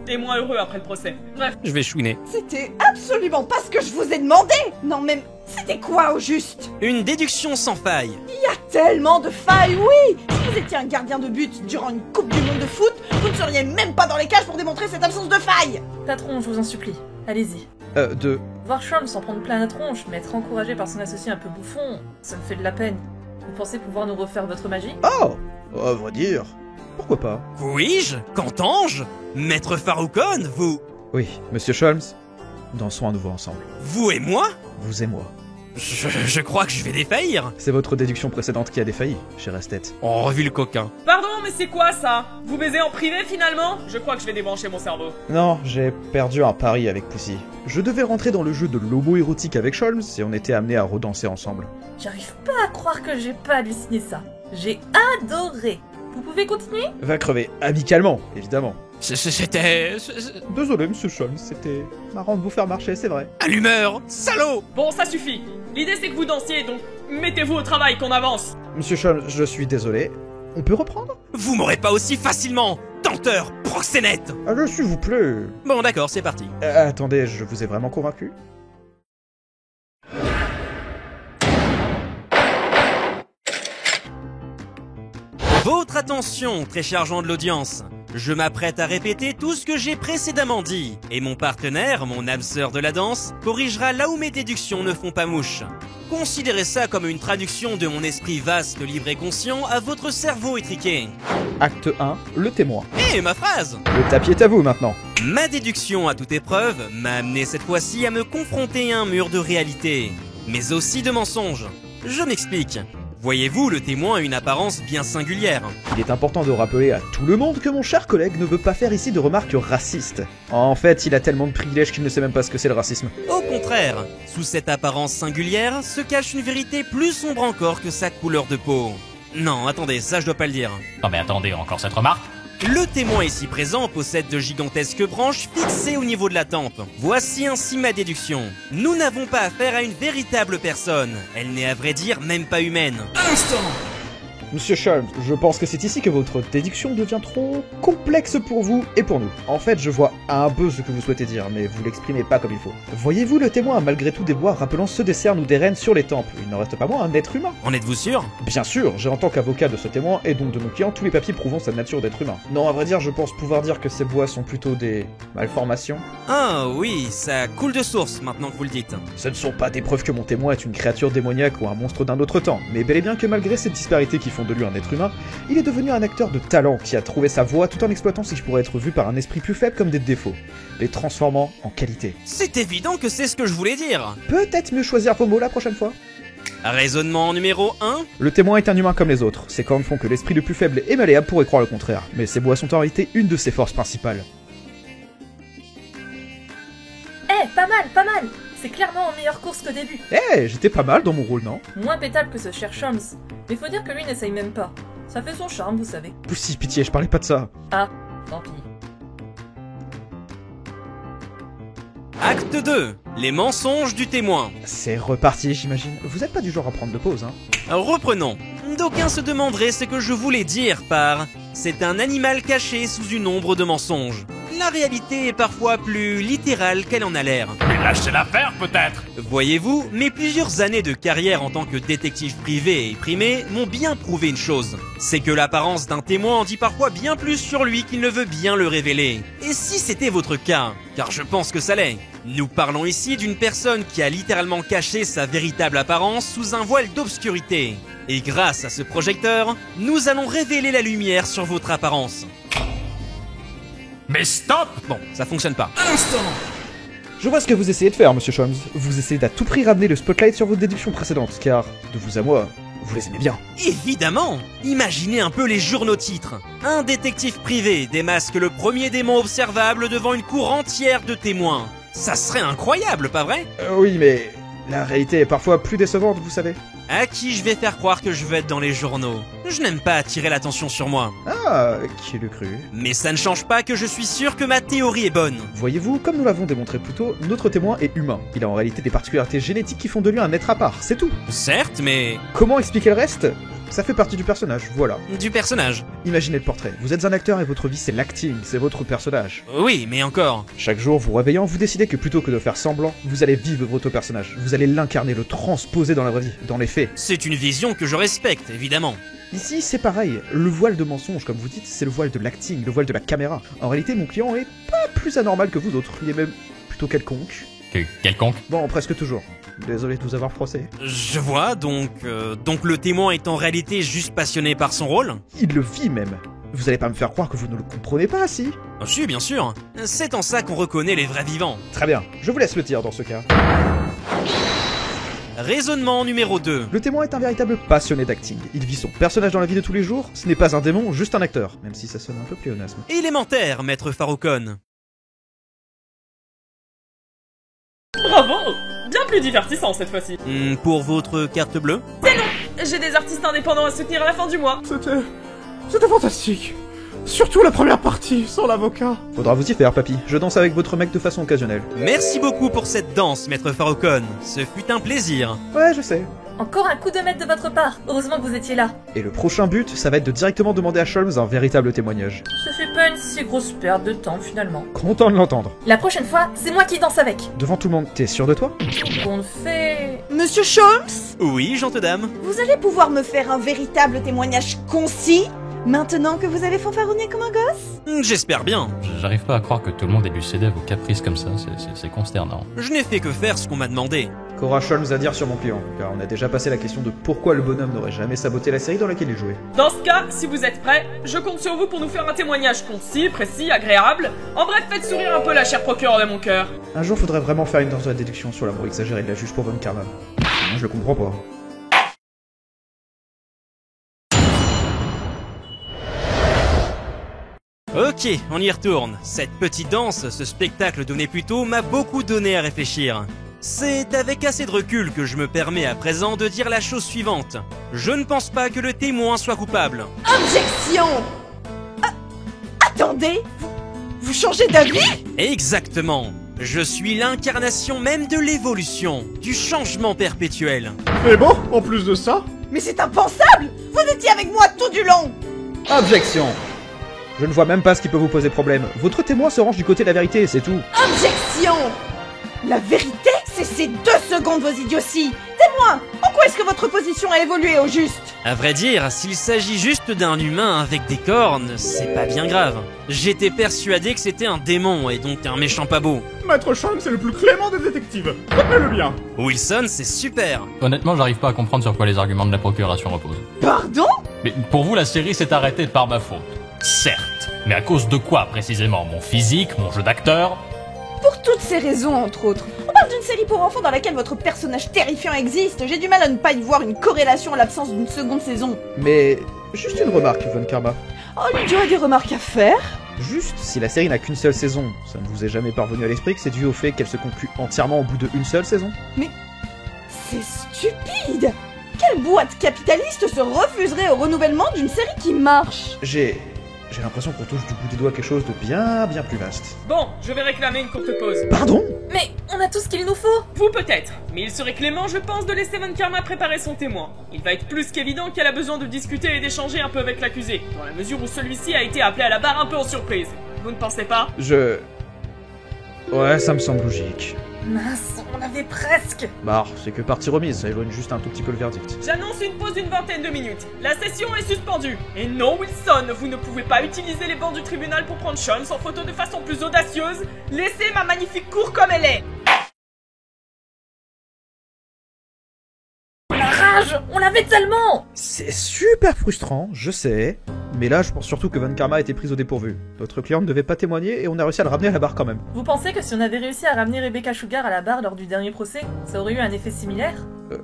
Et moins heureux après le procès. Bref. Je vais chouiner. C'était absolument pas ce que je vous ai demandé. Non, même, c'était quoi au juste? Une déduction sans faille. Il y a tellement de failles, oui. Si vous étiez un gardien de but durant une coupe du monde de foot, vous ne seriez même pas dans les cages pour démontrer cette absence de failles. Patron, je vous en supplie. Allez-y. Voir Sholmes s'en prendre plein la tronche, mais être encouragé par son associé un peu bouffon, ça me fait de la peine. Vous pensez pouvoir nous refaire votre magie? Oh! À vrai dire, pourquoi pas? Puis-je? Qu'entends-je? Maître Faroukon, vous... Oui, monsieur Sholmes, dansons à nouveau ensemble. Vous et moi? Vous et moi. Je crois que je vais défaillir. C'est votre déduction précédente qui a défailli, cher Esthète. On revu le coquin. Pardon, mais c'est quoi ça? Vous baisez en privé finalement? Je crois que je vais débrancher mon cerveau. Non, j'ai perdu un pari avec Pussy. Je devais rentrer dans le jeu de l'homo-érotique avec Sholmes et on était amenés à redanser ensemble. J'arrive pas à croire que j'ai pas halluciné ça. J'ai adoré. Vous pouvez continuer? Va crever, amicalement, évidemment. C'était... Désolé, monsieur Sholmes, c'était marrant de vous faire marcher, c'est vrai. à l'humeur, salaud! Bon, ça suffit. L'idée c'est que vous dansiez, donc mettez-vous au travail qu'on avance. Monsieur Sholmes, je suis désolé. On peut reprendre? Vous m'aurez pas aussi facilement! Tenteur, proxénète! Allez, s'il vous plaît. Bon d'accord, c'est parti. Attendez, je vous ai vraiment convaincu? Votre attention, très cher agent de l'audience. Je m'apprête à répéter tout ce que j'ai précédemment dit, et mon partenaire, mon âme sœur de la danse, corrigera là où mes déductions ne font pas mouche. Considérez ça comme une traduction de mon esprit vaste, libre et conscient à votre cerveau étriqué. Acte 1, le témoin. Et ma phrase! Le tapis est à vous maintenant. Ma déduction à toute épreuve m'a amené cette fois-ci à me confronter à un mur de réalité, mais aussi de mensonges. Je m'explique. Voyez-vous, le témoin a une apparence bien singulière. Il est important de rappeler à tout le monde que mon cher collègue ne veut pas faire ici de remarques racistes. En fait, il a tellement de privilèges qu'il ne sait même pas ce que c'est le racisme. Au contraire, sous cette apparence singulière se cache une vérité plus sombre encore que sa couleur de peau. Non, attendez, ça je dois pas le dire. Non mais attendez, encore cette remarque? Le témoin ici présent possède de gigantesques branches fixées au niveau de la tempe. Voici ainsi ma déduction. Nous n'avons pas affaire à une véritable personne. Elle n'est à vrai dire même pas humaine. Monsieur Sholmes, je pense que c'est ici que votre déduction devient trop complexe pour vous et pour nous. En fait, je vois un peu ce que vous souhaitez dire, mais vous l'exprimez pas comme il faut. Voyez-vous, le témoin a malgré tout des bois rappelant ceux des cernes ou des rennes sur les tempes. Il n'en reste pas moins un être humain. En êtes-vous sûr? Bien sûr, j'ai en tant qu'avocat de ce témoin et donc de mon client tous les papiers prouvant sa nature d'être humain. Non, à vrai dire, je pense pouvoir dire que ces bois sont plutôt des malformations. Ah oui, ça coule de source maintenant que vous le dites. Ce ne sont pas des preuves que mon témoin est une créature démoniaque ou un monstre d'un autre temps, mais bel et bien que malgré ces disparités qui font de lui un être humain, il est devenu un acteur de talent qui a trouvé sa voie tout en exploitant ce qui pourrait être vu par un esprit plus faible comme des défauts, les transformant en qualité. C'est évident que c'est ce que je voulais dire. Peut-être mieux choisir vos mots la prochaine fois. Raisonnement numéro 1. Le témoin est un humain comme les autres, ses cornes font que l'esprit le plus faible et malléable pourrait croire le contraire, mais ces bois sont en réalité une de ses forces principales. Pas mal, pas mal. C'est clairement en meilleure course qu'au début. J'étais pas mal dans mon rôle, non? Moins pétable que ce cher Sholmes. Mais faut dire que lui n'essaye même pas. Ça fait son charme, vous savez. Poussy, pitié, je parlais pas de ça. Ah, tant pis. Acte 2. Les mensonges du témoin. C'est reparti, j'imagine. Vous êtes pas du genre à prendre de pause, hein? Reprenons. D'aucuns se demanderaient ce que je voulais dire par « c'est un animal caché sous une ombre de mensonges ». La réalité est parfois plus littérale qu'elle en a l'air. Mais lâchez l'affaire peut-être? Voyez-vous, mes plusieurs années de carrière en tant que détective privé et primé m'ont bien prouvé une chose. C'est que l'apparence d'un témoin en dit parfois bien plus sur lui qu'il ne veut bien le révéler. Et si c'était votre cas, car je pense que ça l'est, nous parlons ici d'une personne qui a littéralement caché sa véritable apparence sous un voile d'obscurité. Et grâce à ce projecteur, nous allons révéler la lumière sur votre apparence. Mais stop! Bon, ça fonctionne pas. Je vois ce que vous essayez de faire, monsieur Sholmes. Vous essayez d'à tout prix ramener le spotlight sur vos déductions précédentes, car, de vous à moi, vous les aimez bien. Évidemment! Imaginez un peu les journaux titres. Un détective privé démasque le premier démon observable devant une cour entière de témoins. Ça serait incroyable, pas vrai? Oui, mais la réalité est parfois plus décevante, vous savez. À qui je vais faire croire que je veux être dans les journaux? Je n'aime pas attirer l'attention sur moi. Ah, qui l'eût cru? Mais ça ne change pas que je suis sûr que ma théorie est bonne. Voyez-vous, comme nous l'avons démontré plus tôt, notre témoin est humain. Il a en réalité des particularités génétiques qui font de lui un être à part, c'est tout. Certes, mais... Comment expliquer le reste? Ça fait partie du personnage, voilà. Du personnage. Imaginez le portrait. Vous êtes un acteur et votre vie c'est l'acting, c'est votre personnage. Oui, mais encore. Chaque jour, vous réveillant, vous décidez que plutôt que de faire semblant, vous allez vivre votre personnage. Vous allez l'incarner, le transposer dans la vraie vie, dans les faits. C'est une vision que je respecte, évidemment. Ici, c'est pareil. Le voile de mensonge, comme vous dites, c'est le voile de l'acting, le voile de la caméra. En réalité, mon client est pas plus anormal que vous d'autres. Il est même plutôt quelconque. Quelconque? Bon, presque toujours. Désolé de vous avoir froissé. Je vois, donc le témoin est en réalité juste passionné par son rôle? Il le vit même. Vous allez pas me faire croire que vous ne le comprenez pas, si? Ah, si, bien sûr. C'est en ça qu'on reconnaît les vrais vivants. Très bien, je vous laisse le dire dans ce cas. Raisonnement numéro 2. Le témoin est un véritable passionné d'acting. Il vit son personnage dans la vie de tous les jours. Ce n'est pas un démon, juste un acteur. Même si ça sonne un peu pléonasme. Élémentaire, maître Farrakhan. Bravo! Bien plus divertissant cette fois-ci. Pour votre carte bleue? J'ai des artistes indépendants à soutenir à la fin du mois. C'était fantastique. Surtout la première partie, sans l'avocat. Faudra vous y faire, papy. Je danse avec votre mec de façon occasionnelle. Merci beaucoup pour cette danse, maître Farrakhan. Ce fut un plaisir. Ouais, je sais. Encore un coup de maître de votre part. Heureusement que vous étiez là. Et le prochain but, ça va être de directement demander à Sholmes un véritable témoignage. Ce fait pas une si grosse perte de temps finalement. Content de l'entendre. La prochaine fois, c'est moi qui danse avec. Devant tout le monde, t'es sûr de toi? Tout compte fait... Monsieur Sholmes, Oui, gente dame. vous allez pouvoir me faire un véritable témoignage concis, Maintenant que vous avez fanfaronné comme un gosse? J'espère bien. J'arrive pas à croire que tout le monde ait dû céder à vos caprices comme ça, c'est consternant. Je n'ai fait que faire ce qu'on m'a demandé. Qu'aura Sholmes à dire sur mon client, car on a déjà passé la question de pourquoi le bonhomme n'aurait jamais saboté la série dans laquelle il jouait. Dans ce cas, si vous êtes prêts, je compte sur vous pour nous faire un témoignage concis, précis, agréable. En bref, faites sourire un peu la chère procureure de mon cœur. Un jour, faudrait vraiment faire une danse de la déduction sur l'amour exagéré de la juge pour Von Karma. Moi, je le comprends pas. Ok, on y retourne. Cette petite danse, ce spectacle donné plus tôt, m'a beaucoup donné à réfléchir. C'est avec assez de recul que je me permets à présent de dire la chose suivante. Je ne pense pas que le témoin soit coupable. Objection! Attendez, vous changez d'avis? Exactement. Je suis l'incarnation même de l'évolution, du changement perpétuel. Mais bon, en plus de ça, Mais c'est impensable! Vous étiez avec moi tout du long! Objection! Je ne vois même pas ce qui peut vous poser problème. Votre témoin se range du côté de la vérité, c'est tout. Objection! La vérité, c'est ces 2 secondes, vos idioties! Témoin, en quoi est-ce que votre position a évolué au juste? À vrai dire, s'il s'agit juste d'un humain avec des cornes, c'est pas bien grave. J'étais persuadé que c'était un démon et donc un méchant pas beau. Maître Sholmes est le plus clément des détectives. Retenez-le bien. Wilson, c'est super. Honnêtement, j'arrive pas à comprendre sur quoi les arguments de la procuration reposent. Pardon? Mais pour vous, la série s'est arrêtée par ma faute. Certes. Mais à cause de quoi, précisément? Mon physique, mon jeu d'acteur? Pour toutes ces raisons, entre autres. On parle d'une série pour enfants dans laquelle votre personnage terrifiant existe. J'ai du mal à ne pas y voir une corrélation à l'absence d'une seconde saison. Mais juste une remarque, Von Karma. Oh, lui, tu as des remarques à faire? Juste, si la série n'a qu'une seule saison, ça ne vous est jamais parvenu à l'esprit que c'est dû au fait qu'elle se conclut entièrement au bout d'une seule saison? C'est stupide! Quelle boîte capitaliste se refuserait au renouvellement d'une série qui marche? J'ai l'impression qu'on touche du bout des doigts quelque chose de bien plus vaste. Bon, je vais réclamer une courte pause. Pardon? Mais on a tout ce qu'il nous faut. Vous peut-être, mais il serait clément, je pense, de laisser Von Karma préparer son témoin. Il va être plus qu'évident qu'elle a besoin de discuter et d'échanger un peu avec l'accusé, dans la mesure où celui-ci a été appelé à la barre un peu en surprise. Vous ne pensez pas? Ouais, ça me semble logique. Mince, on avait presque. Bah, c'est que partie remise, ça éloigne juste un tout petit peu le verdict. J'annonce une pause d'une vingtaine de minutes. La session est suspendue. Et non, Wilson, vous ne pouvez pas utiliser les bancs du tribunal pour prendre Sholmes en photo de façon plus audacieuse. Laissez ma magnifique cour comme elle est. La rage, on l'avait tellement. C'est super frustrant, je sais. Mais là, je pense surtout que Von Karma a été prise au dépourvu. Notre client ne devait pas témoigner et on a réussi à le ramener à la barre quand même. Vous pensez que si on avait réussi à ramener Rebecca Sugar à la barre lors du dernier procès, ça aurait eu un effet similaire?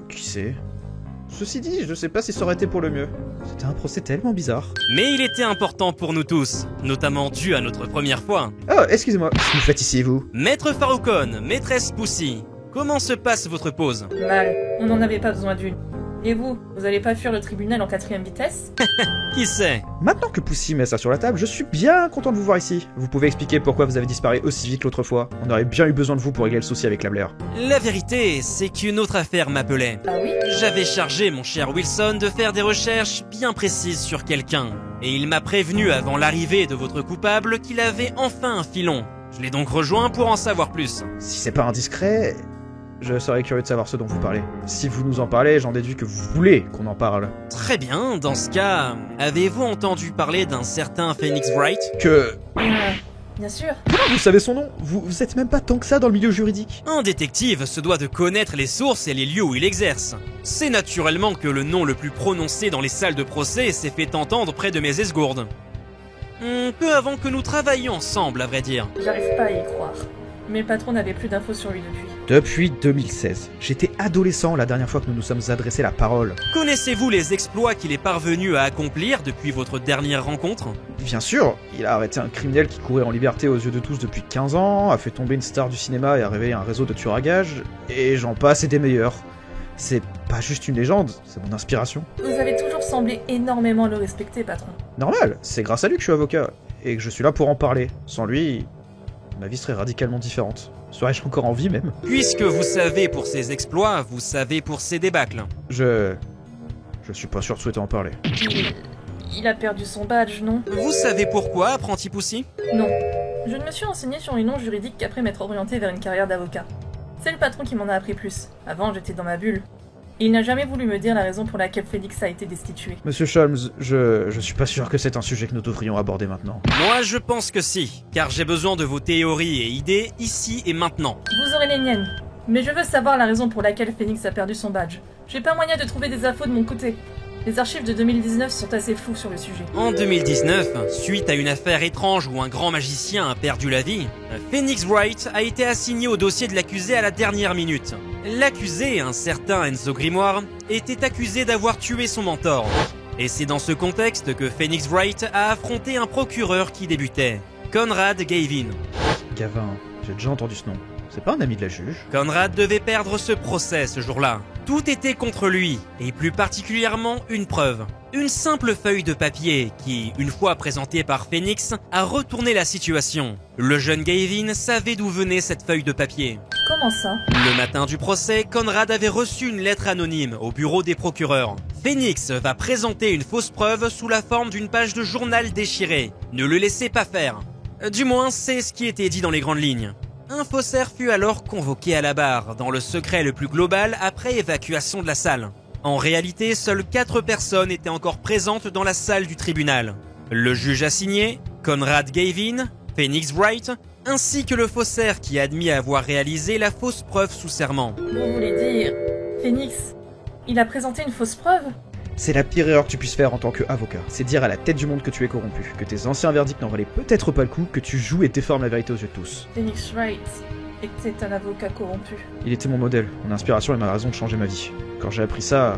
Qui sait? Ceci dit, je sais pas si ça aurait été pour le mieux. C'était un procès tellement bizarre. Mais il était important pour nous tous, notamment dû à notre première fois. Oh, excusez-moi, qu'est-ce que vous faites ici, vous? Maître Faroukon, maîtresse Poussy, comment se passe votre pause? Mal, on n'en avait pas besoin d'une. Et vous allez pas fuir le tribunal en 4ème vitesse? Qui sait? Maintenant que Poussy met ça sur la table, je suis bien content de vous voir ici. Vous pouvez expliquer pourquoi vous avez disparu aussi vite l'autre fois. On aurait bien eu besoin de vous pour régler le souci avec la Blair. La vérité, c'est qu'une autre affaire m'appelait. Ah oui? J'avais chargé mon cher Wilson de faire des recherches bien précises sur quelqu'un. Et il m'a prévenu avant l'arrivée de votre coupable qu'il avait enfin un filon. Je l'ai donc rejoint pour en savoir plus. Si c'est pas indiscret, je serais curieux de savoir ce dont vous parlez. Si vous nous en parlez, j'en déduis que vous voulez qu'on en parle. Très bien, dans ce cas, avez-vous entendu parler d'un certain Phoenix Wright? Bien sûr. Comment vous savez son nom? Vous êtes même pas tant que ça dans le milieu juridique. Un détective se doit de connaître les sources et les lieux où il exerce. C'est naturellement que le nom le plus prononcé dans les salles de procès s'est fait entendre près de mes esgourdes. Peu avant que nous travaillions ensemble, à vrai dire. J'arrive pas à y croire. Mais le patron n'avait plus d'infos sur lui depuis. Depuis 2016. J'étais adolescent la dernière fois que nous nous sommes adressés la parole. Connaissez-vous les exploits qu'il est parvenu à accomplir depuis votre dernière rencontre? Bien sûr, il a arrêté un criminel qui courait en liberté aux yeux de tous depuis 15 ans, a fait tomber une star du cinéma et a réveillé un réseau de tueurs à gages, et j'en passe et des meilleurs. C'est pas juste une légende, c'est mon inspiration. Vous avez toujours semblé énormément le respecter, patron. Normal, c'est grâce à lui que je suis avocat, et que je suis là pour en parler. Sans lui, ma vie serait radicalement différente. Serais-je encore en vie même? Puisque vous savez pour ses exploits, vous savez pour ses débâcles. Je suis pas sûr de souhaiter en parler. Il a perdu son badge, non? Vous savez pourquoi, apprenti Poussy? Non. Je ne me suis renseigné sur une nom juridique qu'après m'être orienté vers une carrière d'avocat. C'est le patron qui m'en a appris plus. Avant, j'étais dans ma bulle. Il n'a jamais voulu me dire la raison pour laquelle Phoenix a été destitué. Monsieur Sholmes, je suis pas sûr que c'est un sujet que nous devrions aborder maintenant. Moi, je pense que si, car j'ai besoin de vos théories et idées ici et maintenant. Vous aurez les miennes. Mais je veux savoir la raison pour laquelle Phoenix a perdu son badge. J'ai pas moyen de trouver des infos de mon côté. Les archives de 2019 sont assez floues sur le sujet. En 2019, suite à une affaire étrange où un grand magicien a perdu la vie, Phoenix Wright a été assigné au dossier de l'accusé à la dernière minute. L'accusé, un certain Enzo Grimoire, était accusé d'avoir tué son mentor. Et c'est dans ce contexte que Phoenix Wright a affronté un procureur qui débutait, Conrad Gavin. Gavin, j'ai déjà entendu ce nom. C'est pas un ami de la juge? Conrad devait perdre ce procès ce jour-là. Tout était contre lui, et plus particulièrement une preuve. Une simple feuille de papier qui, une fois présentée par Phoenix, a retourné la situation. Le jeune Gavin savait d'où venait cette feuille de papier. Comment ça? Le matin du procès, Conrad avait reçu une lettre anonyme au bureau des procureurs. Phoenix va présenter une fausse preuve sous la forme d'une page de journal déchirée. Ne le laissez pas faire. Du moins, c'est ce qui était dit dans les grandes lignes. Un faussaire fut alors convoqué à la barre, dans le secret le plus global après évacuation de la salle. En réalité, seules 4 personnes étaient encore présentes dans la salle du tribunal. Le juge assigné, Conrad Gavin, Phoenix Wright, ainsi que le faussaire qui a admis avoir réalisé la fausse preuve sous serment. Vous voulez dire... Phoenix, il a présenté une fausse preuve? C'est la pire erreur que tu puisses faire en tant qu'avocat. C'est dire à la tête du monde que tu es corrompu, que tes anciens verdicts n'en valaient peut-être pas le coup, que tu joues et déformes la vérité aux yeux de tous. Phoenix Wright était un avocat corrompu. Il était mon modèle, mon inspiration et ma raison de changer ma vie. Quand j'ai appris ça,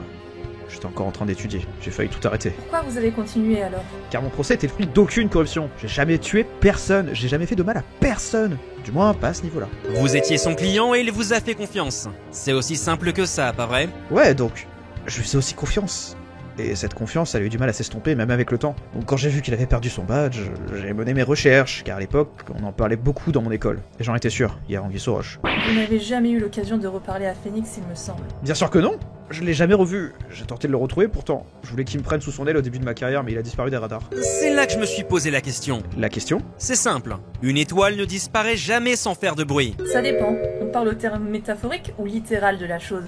j'étais encore en train d'étudier. J'ai failli tout arrêter. Pourquoi vous avez continué alors? Car mon procès était le fruit d'aucune corruption. J'ai jamais tué personne, j'ai jamais fait de mal à personne. Du moins, pas à ce niveau-là. Vous étiez son client et il vous a fait confiance. C'est aussi simple que ça, pas vrai? Ouais, donc, je lui faisais aussi confiance. Et cette confiance, elle a eu du mal à s'estomper, même avec le temps. Donc quand j'ai vu qu'il avait perdu son badge, j'ai mené mes recherches, car à l'époque, on en parlait beaucoup dans mon école. Et j'en étais sûr, il y a Anguille sous roche. Vous n'avez jamais eu l'occasion de reparler à Phoenix, il me semble. Bien sûr que non. Je l'ai jamais revu. J'ai tenté de le retrouver pourtant. Je voulais qu'il me prenne sous son aile au début de ma carrière, mais il a disparu des radars. C'est là que je me suis posé la question. La question? C'est simple. Une étoile ne disparaît jamais sans faire de bruit. Ça dépend. On parle au terme métaphorique ou littéral de la chose.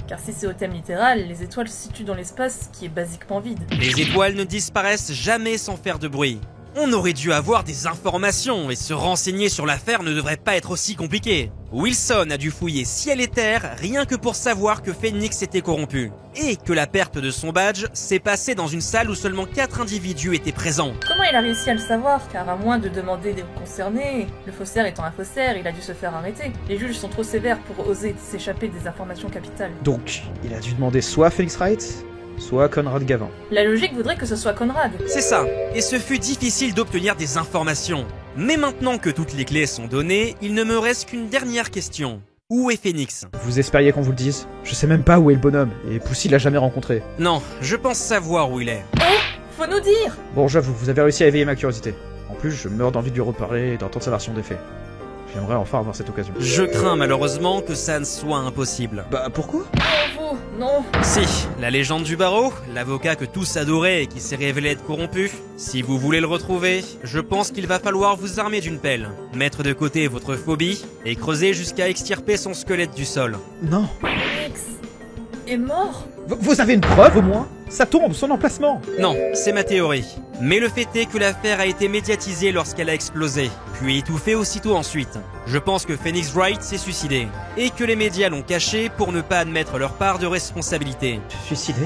Car si c'est au thème littéral, les étoiles se situent dans l'espace qui est basiquement vide. Les étoiles ne disparaissent jamais sans faire de bruit. On aurait dû avoir des informations et se renseigner sur l'affaire ne devrait pas être aussi compliqué. Wilson a dû fouiller ciel et terre rien que pour savoir que Phoenix était corrompu. Et que la perte de son badge s'est passée dans une salle où seulement 4 individus étaient présents. Comment il a réussi à le savoir? Car à moins de demander des concernés, le faussaire étant un faussaire, il a dû se faire arrêter. Les juges sont trop sévères pour oser s'échapper des informations capitales. Donc, il a dû demander soit Phoenix Wright, soit Conrad Gavin. La logique voudrait que ce soit Conrad. C'est ça, et ce fut difficile d'obtenir des informations. Mais maintenant que toutes les clés sont données, il ne me reste qu'une dernière question. Où est Phoenix? Vous espériez qu'on vous le dise? Je sais même pas où est le bonhomme, et Poussy l'a jamais rencontré. Non, je pense savoir où il est. Faut nous dire! Bon, j'avoue, vous avez réussi à éveiller ma curiosité. En plus, je meurs d'envie de lui reparler et d'entendre sa version des faits. J'aimerais enfin avoir cette occasion. Je crains malheureusement que ça ne soit impossible. Bah, pourquoi? Non, vous, non. Si, la légende du barreau, l'avocat que tous adoraient et qui s'est révélé être corrompu, si vous voulez le retrouver, je pense qu'il va falloir vous armer d'une pelle, mettre de côté votre phobie et creuser jusqu'à extirper son squelette du sol. Non. Phoenix est mort? Vous avez une preuve au moins? Ça tombe, son emplacement! Non, c'est ma théorie. Mais le fait est que l'affaire a été médiatisée lorsqu'elle a explosé, puis étouffée aussitôt ensuite. Je pense que Phoenix Wright s'est suicidé, et que les médias l'ont caché pour ne pas admettre leur part de responsabilité. Suicidé?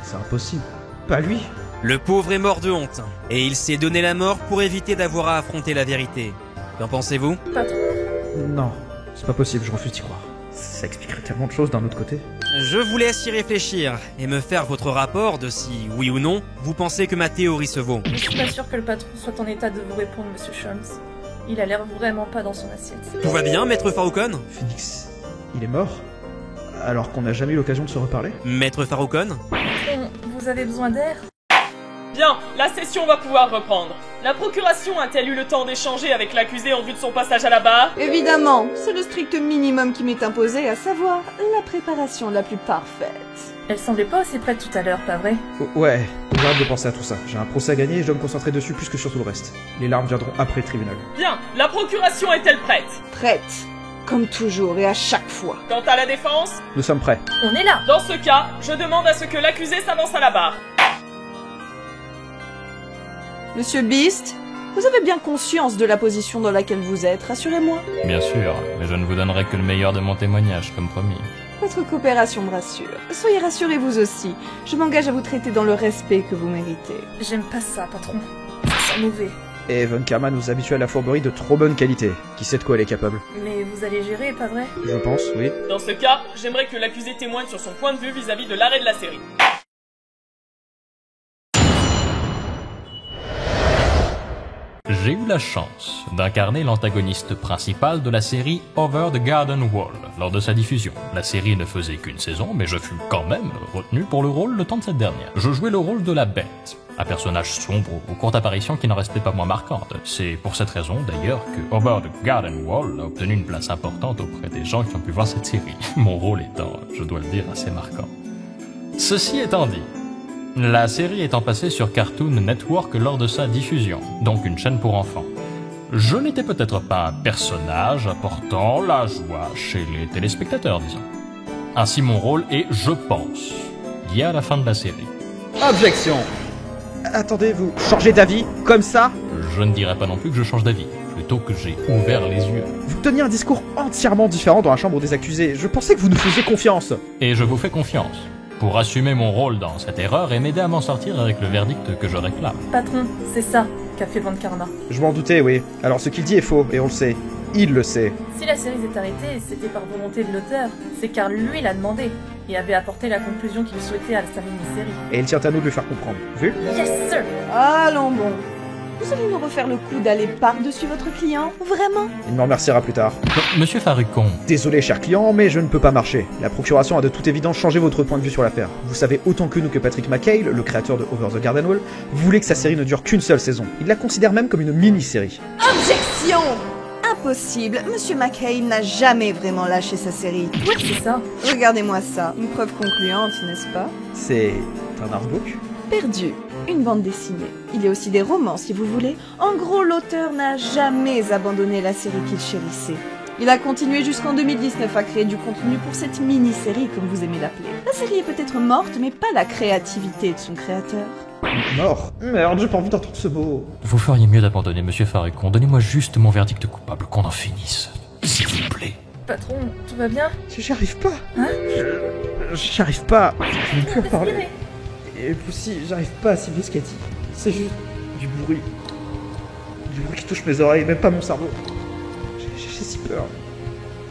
C'est impossible. Pas lui. Le pauvre est mort de honte, et il s'est donné la mort pour éviter d'avoir à affronter la vérité. Qu'en pensez-vous? Pas trop. Non, c'est pas possible, je refuse d'y croire. Ça expliquerait tellement de choses d'un autre côté. Je vous laisse y réfléchir et me faire votre rapport de si, oui ou non, vous pensez que ma théorie se vaut. Je suis pas sûre que le patron soit en état de vous répondre, monsieur Sholmes. Il a l'air vraiment pas dans son assiette. Tout va bien, maître Faroukon? Phoenix, il est mort? Alors qu'on n'a jamais eu l'occasion de se reparler? Maître Faroukon? Vous avez besoin d'air? Bien, la session va pouvoir reprendre. La procuration a-t-elle eu le temps d'échanger avec l'accusé en vue de son passage à la barre? Évidemment, c'est le strict minimum qui m'est imposé, à savoir la préparation la plus parfaite. Elle semblait pas aussi prête tout à l'heure, pas vrai? Ouais, j'arrête de penser à tout ça. J'ai un procès à gagner et je dois me concentrer dessus plus que sur tout le reste. Les larmes viendront après le tribunal. Bien, la procuration est-elle prête? Prête. comme toujours et à chaque fois. Quant à la défense, Nous sommes prêts. On est là. dans ce cas, je demande à ce que l'accusé s'avance à la barre. Monsieur Beast, vous avez bien conscience de la position dans laquelle vous êtes, rassurez-moi. Bien sûr, mais je ne vous donnerai que le meilleur de mon témoignage, comme promis. Votre coopération me rassure. Soyez rassurés vous aussi. Je m'engage à vous traiter dans le respect que vous méritez. J'aime pas ça, patron. Ça sent mauvais. Et Von Karma nous habitue à la fourberie de trop bonne qualité. Qui sait de quoi elle est capable? Mais vous allez gérer, pas vrai? Je pense, oui. Dans ce cas, j'aimerais que l'accusé témoigne sur son point de vue vis-à-vis de l'arrêt de la série. J'ai eu la chance d'incarner l'antagoniste principal de la série Over the Garden Wall lors de sa diffusion. La série ne faisait qu'une saison, mais je fus quand même retenu pour le rôle le temps de cette dernière. Je jouais le rôle de la Bête, un personnage sombre aux courtes apparitions qui n'en restait pas moins marquante. C'est pour cette raison d'ailleurs que Over the Garden Wall a obtenu une place importante auprès des gens qui ont pu voir cette série. Mon rôle étant, je dois le dire, assez marquant. Ceci étant dit, la série étant passée sur Cartoon Network lors de sa diffusion, donc une chaîne pour enfants. Je n'étais peut-être pas un personnage apportant la joie chez les téléspectateurs, disons. Ainsi mon rôle est, je pense, lié à la fin de la série. Objection! Attendez, vous changez d'avis comme ça? Je ne dirais pas non plus que je change d'avis, plutôt que j'ai ouvert les yeux. Vous teniez un discours entièrement différent dans la chambre des accusés. Je pensais que vous nous faisiez confiance. Et je vous fais confiance, pour assumer mon rôle dans cette erreur et m'aider à m'en sortir avec le verdict que je réclame. Patron, c'est ça qu'a fait Von Karma. Je m'en doutais, oui. Alors ce qu'il dit est faux, et on le sait. Il le sait. Si la série s'est arrêtée, c'était par volonté de l'auteur. C'est car lui l'a demandé et avait apporté la conclusion qu'il souhaitait à sa mini-série. Et il tient à nous de lui faire comprendre. Vu? Yes, sir! Allons bon. Vous allez nous refaire le coup d'aller par-dessus votre client? Vraiment? Il m'en remerciera plus tard. Monsieur Farucon, Désolé, cher client, mais je ne peux pas marcher. La procuration a de toute évidence changé votre point de vue sur l'affaire. Vous savez autant que nous que Patrick McHale, le créateur de Over the Garden Wall, voulait que sa série ne dure qu'une seule saison. Il la considère même comme une mini-série. Objection! Impossible, Monsieur McHale n'a jamais vraiment lâché sa série. Ouais, c'est ça. Regardez-moi ça, une preuve concluante, n'est-ce pas? C'est un artbook? Perdu, une bande dessinée. Il y a aussi des romans si vous voulez. En gros, l'auteur n'a jamais abandonné la série qu'il chérissait. Il a continué jusqu'en 2019 à créer du contenu pour cette mini-série, comme vous aimez l'appeler. La série est peut-être morte, mais pas la créativité de son créateur. Mort? Merde, j'ai pas envie d'entendre ce mot. vous feriez mieux d'abandonner, monsieur Farucon. Donnez-moi juste mon verdict coupable, qu'on en finisse. S'il vous plaît. Patron, tout va bien? J'y arrive pas. Hein? J'y arrive pas. Je ne peux plus en parler. Respirez. Et aussi, j'arrive pas à assimiler ce qu'elle dit. C'est juste du bruit. Du bruit qui touche mes oreilles, même pas mon cerveau. J'ai si peur.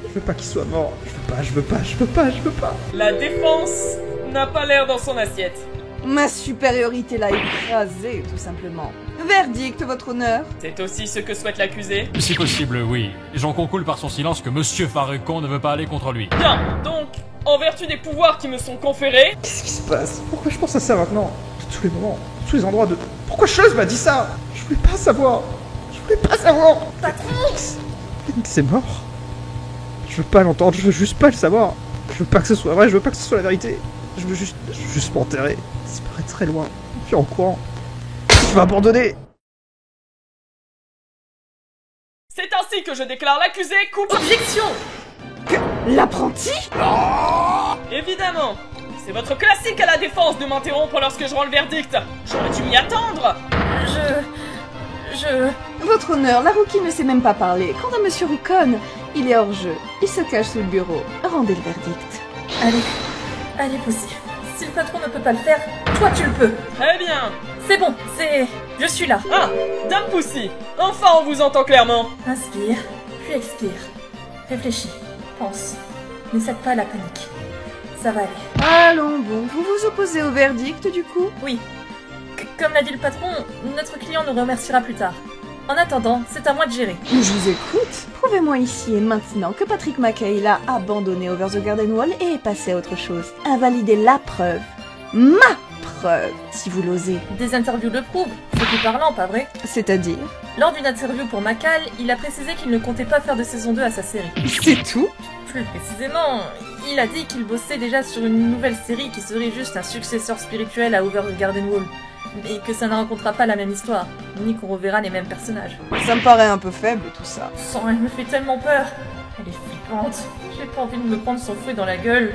Je veux pas qu'il soit mort. Je veux pas. La défense n'a pas l'air dans son assiette. Ma supériorité l'a écrasé, tout simplement. Verdict, votre honneur. C'est aussi ce que souhaite l'accusé. Si possible, oui. J'en conclue par son silence que monsieur Farucon ne veut pas aller contre lui. Bien, donc, en vertu des pouvoirs qui me sont conférés, Qu'est-ce qui se passe? Pourquoi je pense à ça maintenant? De tous les moments, de tous les endroits de... Pourquoi Chose m'a dit ça? Je voulais pas savoir. Patron! Phoenix est mort. Je veux pas l'entendre, je veux juste pas le savoir. Je veux pas que ce soit vrai, je veux pas que ce soit la vérité. Je veux juste m'enterrer. Ça paraît très loin. Puis en courant. Je vais abandonner. c'est ainsi que je déclare l'accusé coupable. Objection! L'apprenti? Évidemment, c'est votre classique à la défense de m'interrompre lorsque je rends le verdict. J'aurais dû m'y attendre. Votre honneur, la rookie ne sait même pas parler. Quant à Monsieur Rukon, il est hors jeu. Il se cache sous le bureau. Rendez le verdict. Allez, Pussy. Si le patron ne peut pas le faire, toi tu le peux. Très bien. C'est bon, je suis là. Ah, Dame Pussy, enfin on vous entend clairement. Inspire, puis expire. Réfléchis, pense. Ne cède pas à la panique. Ça va aller. Allons bon, vous vous opposez au verdict du coup? Oui. Comme l'a dit le patron, notre client nous remerciera plus tard. En attendant, c'est à moi de gérer. Je vous écoute. Prouvez-moi ici et maintenant que Patrick McHale a abandonné Over the Garden Wall et est passé à autre chose. Invalider la preuve. Ma preuve, si vous l'osez. Des interviews le prouvent. C'est plus parlant, pas vrai? C'est-à-dire? Lors d'une interview pour Macal, il a précisé qu'il ne comptait pas faire de saison 2 à sa série. C'est tout? Plus précisément, il a dit qu'il bossait déjà sur une nouvelle série qui serait juste un successeur spirituel à Over the Garden Wall. Mais que ça ne racontera pas la même histoire, ni qu'on reverra les mêmes personnages. Ça me paraît un peu faible tout ça. Sans, elle me fait tellement peur. Elle est flippante. flippante. J'ai pas envie de me prendre son fouet dans la gueule.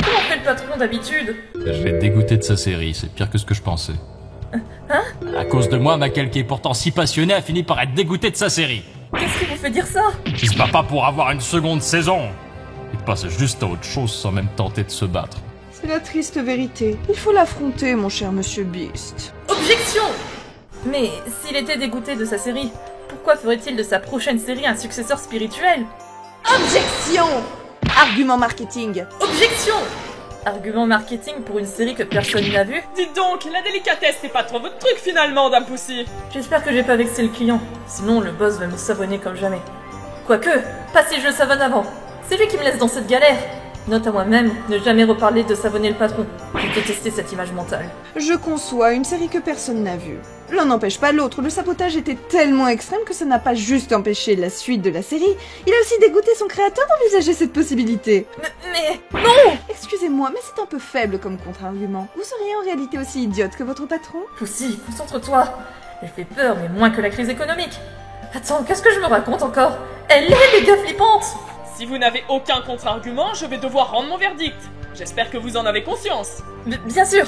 Comment fait le patron d'habitude? Je vais te dégoûter de sa série, c'est pire que ce que je pensais. Hein? À cause de moi, Michael, qui est pourtant si passionné, a fini par être dégoûté de sa série. Qu'est-ce qui vous fait dire ça? Il se bat pas pour avoir une seconde saison. Il passe juste à autre chose sans même tenter de se battre. C'est la triste vérité. Il faut l'affronter, mon cher monsieur Beast. Objection! Mais s'il était dégoûté de sa série, pourquoi ferait-il de sa prochaine série un successeur spirituel? Objection! Argument marketing. Objection! Argument marketing pour une série que personne n'a vue? Dites donc, la délicatesse c'est pas trop votre truc finalement, Dame Poussy. J'espère que j'ai pas vexé le client, sinon le boss va me savonner comme jamais. Quoique, pas si je le savonne avant. C'est lui qui me laisse dans cette galère. Note à moi-même, ne jamais reparler de savonner le patron. J'ai détesté cette image mentale. Je conçois une série que personne n'a vue. L'un n'empêche pas l'autre, le sabotage était tellement extrême que ça n'a pas juste empêché la suite de la série, il a aussi dégoûté son créateur d'envisager cette possibilité. Mais non! Excusez-moi, mais c'est un peu faible comme contre-argument. Vous seriez en réalité aussi idiote que votre patron? Poussy, concentre-toi. Elle fait peur, mais moins que la crise économique. Attends, qu'est-ce que je me raconte encore? Elle est méga flippante! Si vous n'avez aucun contre-argument, je vais devoir rendre mon verdict. J'espère que vous en avez conscience. Bien sûr!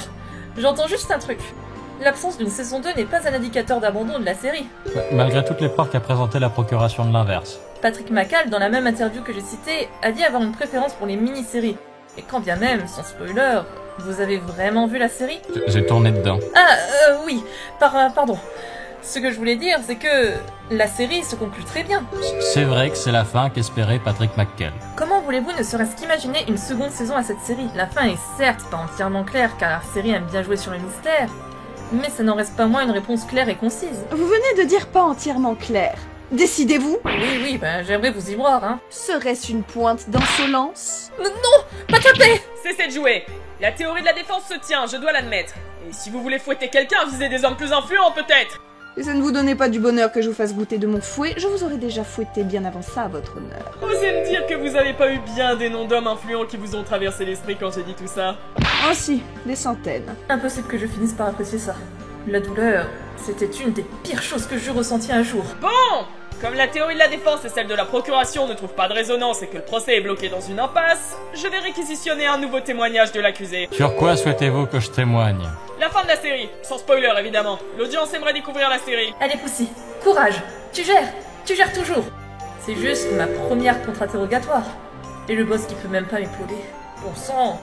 J'entends juste un truc. L'absence d'une saison 2 n'est pas un indicateur d'abandon de la série. Malgré toutes les preuves qu'a présentées la procuration de l'inverse. Patrick McCall, dans la même interview que j'ai citée, a dit avoir une préférence pour les mini-séries. Et quand bien même, sans spoiler, vous avez vraiment vu la série? J'ai tourné dedans. Oui, pardon. Ce que je voulais dire, c'est que la série se conclut très bien. C'est vrai que c'est la fin qu'espérait Patrick McCall. Comment voulez-vous ne serait-ce qu'imaginer une seconde saison à cette série? La fin est certes pas entièrement claire, car la série aime bien jouer sur le mystère, mais ça n'en reste pas moins une réponse claire et concise. Vous venez de dire pas entièrement clair. Décidez-vous. Oui, j'aimerais vous y voir, hein. Serait-ce une pointe d'insolence? Non, pas taper! Cessez de jouer. La théorie de la défense se tient, je dois l'admettre. Et si vous voulez fouetter quelqu'un, visez des hommes plus influents peut-être. Si ça ne vous donnait pas du bonheur que je vous fasse goûter de mon fouet, je vous aurais déjà fouetté bien avant ça, à votre honneur. Osez me dire que vous avez pas eu bien des noms d'hommes influents qui vous ont traversé l'esprit quand j'ai dit tout ça. Oh si, des centaines. Impossible que je finisse par apprécier ça. La douleur, c'était une des pires choses que j'ai ressenties un jour. Bon! Comme la théorie de la défense et celle de la procuration ne trouvent pas de résonance et que le procès est bloqué dans une impasse, je vais réquisitionner un nouveau témoignage de l'accusé. Sur quoi souhaitez-vous que je témoigne? La fin de la série, sans spoiler évidemment. L'audience aimerait découvrir la série. Allez, Poussy, courage! Tu gères toujours! C'est juste ma première contre-interrogatoire. Et le boss qui peut même pas m'épauler. Bon sang!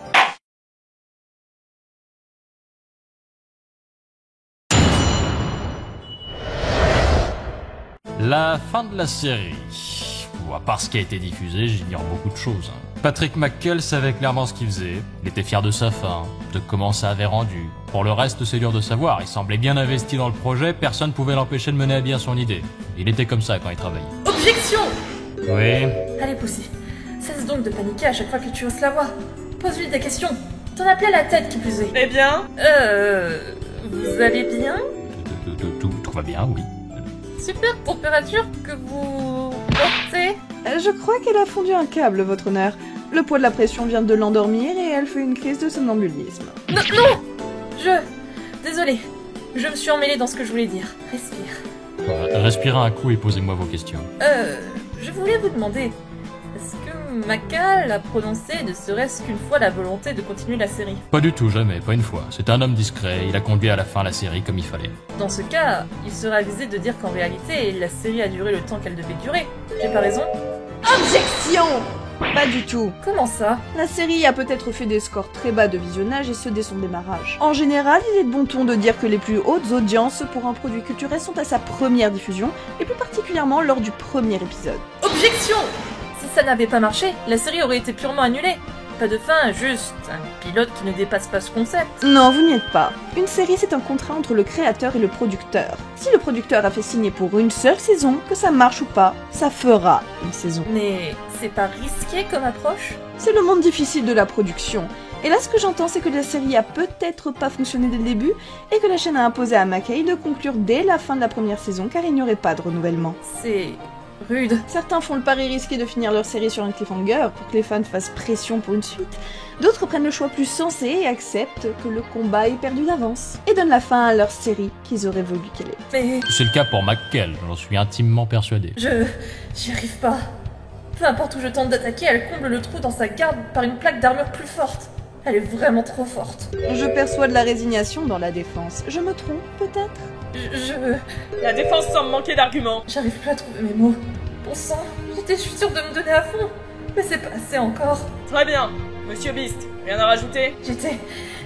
La fin de la série. Bon, à part ce qui a été diffusé, j'ignore beaucoup de choses. Patrick McCall savait clairement ce qu'il faisait. Il était fier de sa fin, de comment ça avait rendu. Pour le reste, c'est dur de savoir. Il semblait bien investi dans le projet, personne pouvait l'empêcher de mener à bien son idée. Il était comme ça quand il travaillait. Objection! Oui. Allez, Poussy, cesse donc de paniquer à chaque fois que tu hausses la voix. Pose-lui des questions. T'en as plein la tête qui plus est. Eh bien? Vous allez bien? Tout va bien, oui. Super température que vous portez. Je crois qu'elle a fondu un câble, votre honneur. Le poids de la pression vient de l'endormir et elle fait une crise de somnambulisme. Non! Désolée, je me suis emmêlée dans ce que je voulais dire. Respire. Respirez un coup et posez-moi vos questions. Je voulais vous demander, est-ce que McCall a prononcé ne serait-ce qu'une fois la volonté de continuer la série? Pas du tout, jamais, pas une fois. C'est un homme discret, il a conduit à la fin la série comme il fallait. Dans ce cas, il serait avisé de dire qu'en réalité, la série a duré le temps qu'elle devait durer. J'ai pas raison? Objection! Pas du tout. Comment ça? La série a peut-être fait des scores très bas de visionnage et ce dès son démarrage. En général, il est de bon ton de dire que les plus hautes audiences pour un produit culturel sont à sa première diffusion, et plus particulièrement lors du premier épisode. Objection! Si ça n'avait pas marché, la série aurait été purement annulée. Pas de fin, juste un pilote qui ne dépasse pas ce concept. Non, vous n'y êtes pas. Une série, c'est un contrat entre le créateur et le producteur. Si le producteur a fait signer pour une seule saison, que ça marche ou pas, ça fera une saison. Mais c'est pas risqué comme approche? C'est le monde difficile de la production. Et là, ce que j'entends, c'est que la série a peut-être pas fonctionné dès le début, et que la chaîne a imposé à McKay de conclure dès la fin de la première saison, car il n'y aurait pas de renouvellement. C'est rude. Certains font le pari risqué de finir leur série sur un cliffhanger pour que les fans fassent pression pour une suite. D'autres prennent le choix plus sensé et acceptent que le combat est perdu d'avance, et donnent la fin à leur série qu'ils auraient voulu qu'elle ait. Mais C'est le cas pour McCall, j'en suis intimement persuadé. j'y arrive pas. Peu importe où je tente d'attaquer, elle comble le trou dans sa garde par une plaque d'armure plus forte. Elle est vraiment trop forte. Je perçois de la résignation dans la défense. Je me trompe, peut-être? La défense semble manquer d'arguments. J'arrive plus à trouver mes mots. Bon sang, je suis sûre de me donner à fond. Mais c'est pas assez encore. Très bien. Monsieur Beast, rien à rajouter?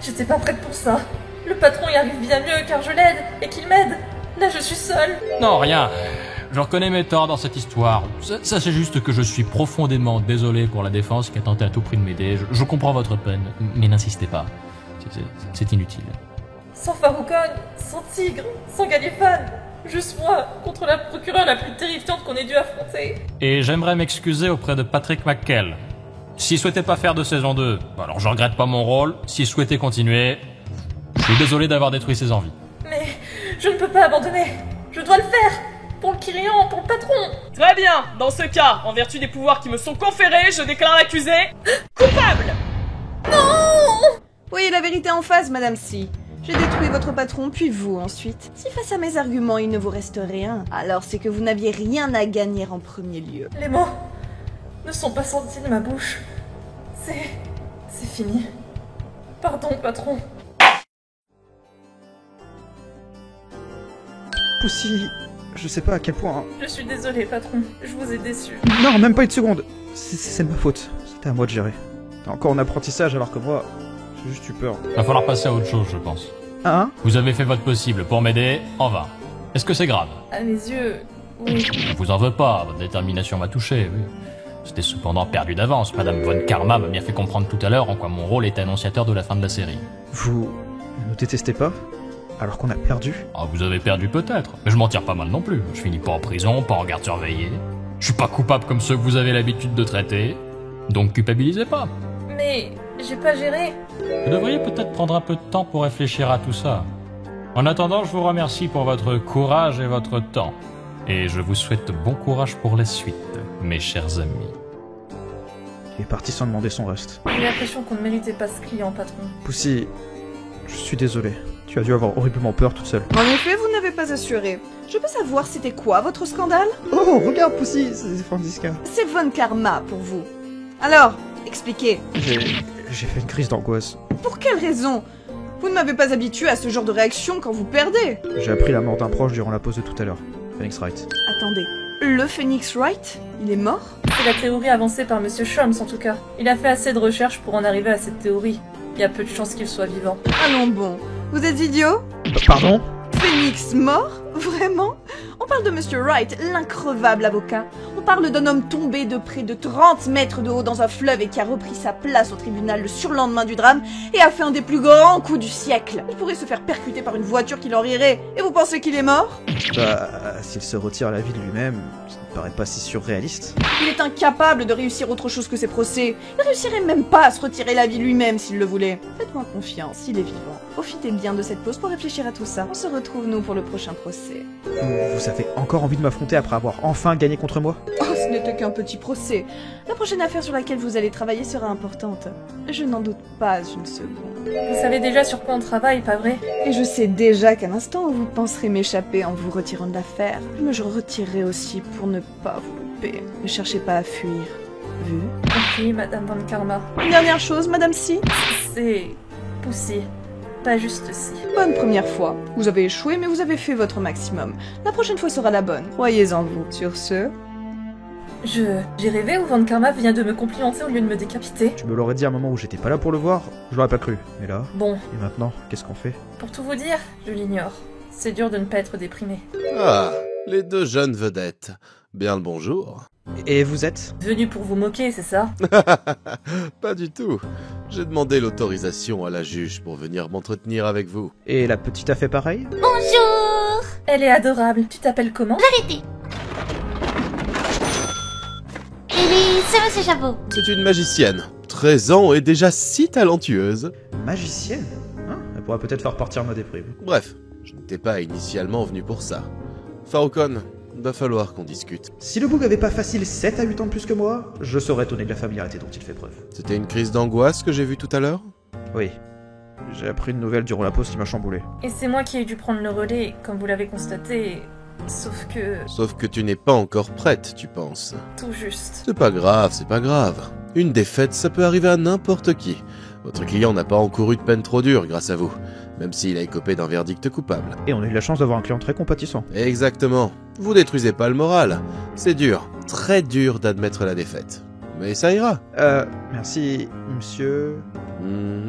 J'étais pas prête pour ça. Le patron y arrive bien mieux car je l'aide et qu'il m'aide. Là, je suis seule. Non, rien. Je reconnais mes torts dans cette histoire. Ça c'est juste que je suis profondément désolé pour la défense qui a tenté à tout prix de m'aider. Je comprends votre peine, mais n'insistez pas. C'est inutile. Sans Faroukon, sans Tigre, sans Gallifan. Juste moi, contre la procureure la plus terrifiante qu'on ait dû affronter. Et j'aimerais m'excuser auprès de Patrick McKell. S'il souhaitait pas faire de saison 2, alors je regrette pas mon rôle. S'il souhaitait continuer, je suis désolé d'avoir détruit ses envies. Mais je ne peux pas abandonner. Je dois le faire. Pour le Kyrian, pour le patron. Très bien. Dans ce cas, en vertu des pouvoirs qui me sont conférés, je déclare l'accusé coupable. Voyez la vérité en face, Madame C. J'ai détruit votre patron, puis vous ensuite. Si face à mes arguments, il ne vous reste rien, alors c'est que vous n'aviez rien à gagner en premier lieu. Les mots ne sont pas sortis de ma bouche. C'est fini. Pardon, patron. Poussy, je sais pas à quel point... Je suis désolée, patron. Je vous ai déçu. Non, même pas une seconde. C'est de ma faute. C'était à moi de gérer. T'es encore en apprentissage alors que moi, j'ai juste eu peur. Va falloir passer à autre chose, je pense. Hein? Vous avez fait votre possible pour m'aider, en vain. Est-ce que c'est grave? À mes yeux, oui. Je vous en veux pas, votre détermination m'a touché, oui. C'était cependant perdu d'avance. Madame Von Karma m'a bien fait comprendre tout à l'heure en quoi mon rôle était annonciateur de la fin de la série. Vous ne détestez pas? Alors qu'on a perdu? Ah, vous avez perdu peut-être, mais je m'en tire pas mal non plus. Je finis pas en prison, pas en garde surveillée. Je suis pas coupable comme ceux que vous avez l'habitude de traiter. Donc culpabilisez pas. Mais j'ai pas géré. Vous devriez peut-être prendre un peu de temps pour réfléchir à tout ça. En attendant, je vous remercie pour votre courage et votre temps. Et je vous souhaite bon courage pour la suite, mes chers amis. Il est parti sans demander son reste. J'ai l'impression qu'on ne méritait pas ce client, patron. Poussy, je suis désolé. Tu as dû avoir horriblement peur toute seule. En effet, vous n'avez pas assuré. Je peux savoir c'était quoi votre scandale? Oh, regarde Poussy, c'est Franziska. C'est Von Karma pour vous. Alors, expliquez. J'ai fait une crise d'angoisse. Pour quelle raison? Vous ne m'avez pas habitué à ce genre de réaction quand vous perdez. J'ai appris la mort d'un proche durant la pause de tout à l'heure. Phoenix Wright. Attendez, le Phoenix Wright? Il est mort? C'est la théorie avancée par Monsieur Sholmes en tout cas. Il a fait assez de recherches pour en arriver à cette théorie. Il y a peu de chances qu'il soit vivant. Allons bon. Vous êtes idiot? Pardon? Phoenix mort? Vraiment? On parle de Monsieur Wright, l'increvable avocat. On parle d'un homme tombé de près de 30 mètres de haut dans un fleuve et qui a repris sa place au tribunal le surlendemain du drame et a fait un des plus grands coups du siècle. Il pourrait se faire percuter par une voiture qui l'en rirait. Et vous pensez qu'il est mort? Bah, s'il se retire à la vie de lui-même, ça ne paraît pas si surréaliste. Il est incapable de réussir autre chose que ses procès. Il réussirait même pas à se retirer la vie lui-même s'il le voulait. Faites-moi confiance, il est vivant. Profitez bien de cette pause pour réfléchir à tout ça. On se retrouve, nous, pour le prochain procès. Vous avez encore envie de m'affronter après avoir enfin gagné contre moi? Oh, ce n'était qu'un petit procès. La prochaine affaire sur laquelle vous allez travailler sera importante. Je n'en doute pas une seconde. Vous savez déjà sur quoi on travaille, pas vrai? Et je sais déjà qu'à l'instant où vous penserez m'échapper en vous retirant de l'affaire, je me retirerai aussi pour ne pas vous louper. Ne cherchez pas à fuir. Vu? Compris, Madame Von Karma. Une dernière chose, Madame C. C'est... Poussy. Pas juste si. Bonne première fois. Vous avez échoué, mais vous avez fait votre maximum. La prochaine fois sera la bonne. Croyez en vous. Sur ce... J'ai rêvé où Von Karma vient de me complimenter au lieu de me décapiter. Tu me l'aurais dit à un moment où j'étais pas là pour le voir, je l'aurais pas cru. Mais là... Bon. Et maintenant, qu'est-ce qu'on fait? Pour tout vous dire, je l'ignore. C'est dur de ne pas être déprimé. Ah, les deux jeunes vedettes. Bien le bonjour. Et vous êtes? Venu pour vous moquer, c'est ça? Pas du tout. J'ai demandé l'autorisation à la juge pour venir m'entretenir avec vous. Et la petite a fait pareil? Bonjour. Elle est adorable. Tu t'appelles comment? Arrêtez. C'est Monsieur Chapeau. C'est une magicienne. 13 ans et déjà si talentueuse. Magicienne? Hein? Elle pourrait peut-être faire partir ma déprime. Bref, je n'étais pas initialement venu pour ça. Faroukon, va falloir qu'on discute. Si le bouc avait pas facile 7 à 8 ans de plus que moi, je serais étonné de la familiarité dont il fait preuve. C'était une crise d'angoisse que j'ai vue tout à l'heure? Oui. J'ai appris une nouvelle durant la pause qui m'a chamboulé. Et c'est moi qui ai dû prendre le relais. Comme vous l'avez constaté, Sauf que tu n'es pas encore prête, tu penses. Tout juste. C'est pas grave, c'est pas grave. Une défaite, ça peut arriver à n'importe qui. Votre client n'a pas encouru de peine trop dure grâce à vous, même s'il a écopé d'un verdict coupable. Et on a eu la chance d'avoir un client très compatissant. Exactement. Vous détruisez pas le moral. C'est dur, très dur d'admettre la défaite. Mais ça ira. Merci, monsieur...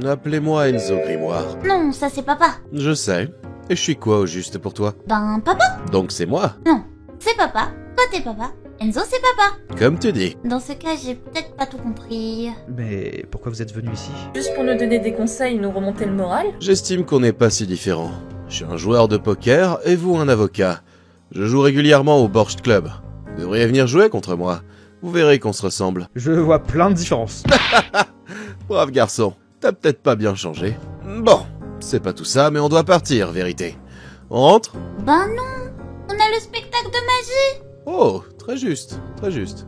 Appelez-moi Enzo Grimoire. Non, ça c'est papa. Je sais. Et je suis quoi au juste pour toi? Ben, papa. Donc c'est moi. Non, c'est papa. Toi t'es papa. Enzo c'est papa. Comme tu dis. Dans ce cas, j'ai peut-être pas tout compris. Mais pourquoi vous êtes venu ici? Juste pour nous donner des conseils et nous remonter le moral? J'estime qu'on n'est pas si différents. Je suis un joueur de poker et vous un avocat. Je joue régulièrement au Borscht Club. Vous devriez venir jouer contre moi. Vous verrez qu'on se ressemble. Je vois plein de différences. Brave garçon, t'as peut-être pas bien changé. Bon, c'est pas tout ça, mais on doit partir, vérité. On rentre? Ben non, on a le spectacle de magie. Oh, très juste, très juste.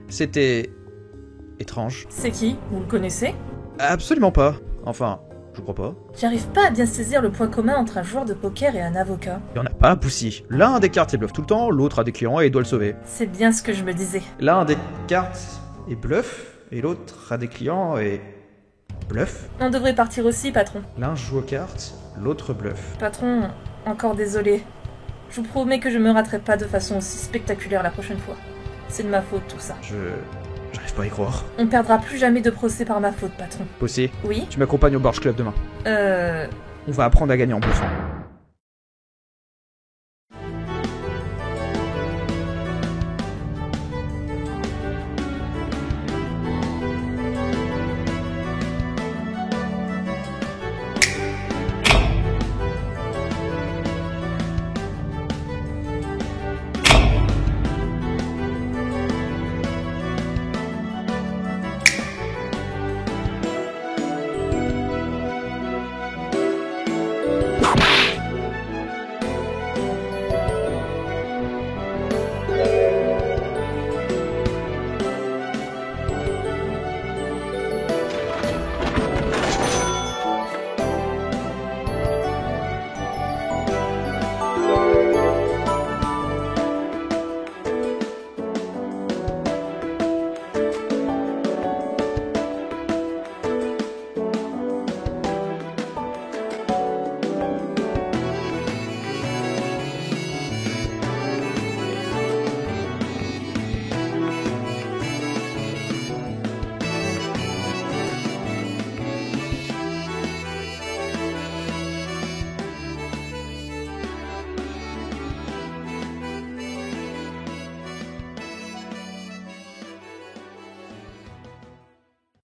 C'était... étrange. C'est qui? Vous le connaissez? Absolument pas. Enfin, je crois pas. J'arrive pas à bien saisir le point commun entre un joueur de poker et un avocat. Il y en a pas, Poussy. L'un a des cartes et bluffe tout le temps, l'autre a des clients et doit le sauver. C'est bien ce que je me disais. L'un a des cartes et bluffe, et l'autre a des clients et... bluffe. On devrait partir aussi, patron. L'un joue aux cartes, l'autre bluffe. Patron, encore désolé. Je vous promets que je me raterai pas de façon aussi spectaculaire la prochaine fois. C'est de ma faute tout ça. J'arrive pas à y croire. On perdra plus jamais de procès par ma faute, patron. Poussy, Oui? tu m'accompagnes au Borscht Club demain. Euh... On va apprendre à gagner en bluffant.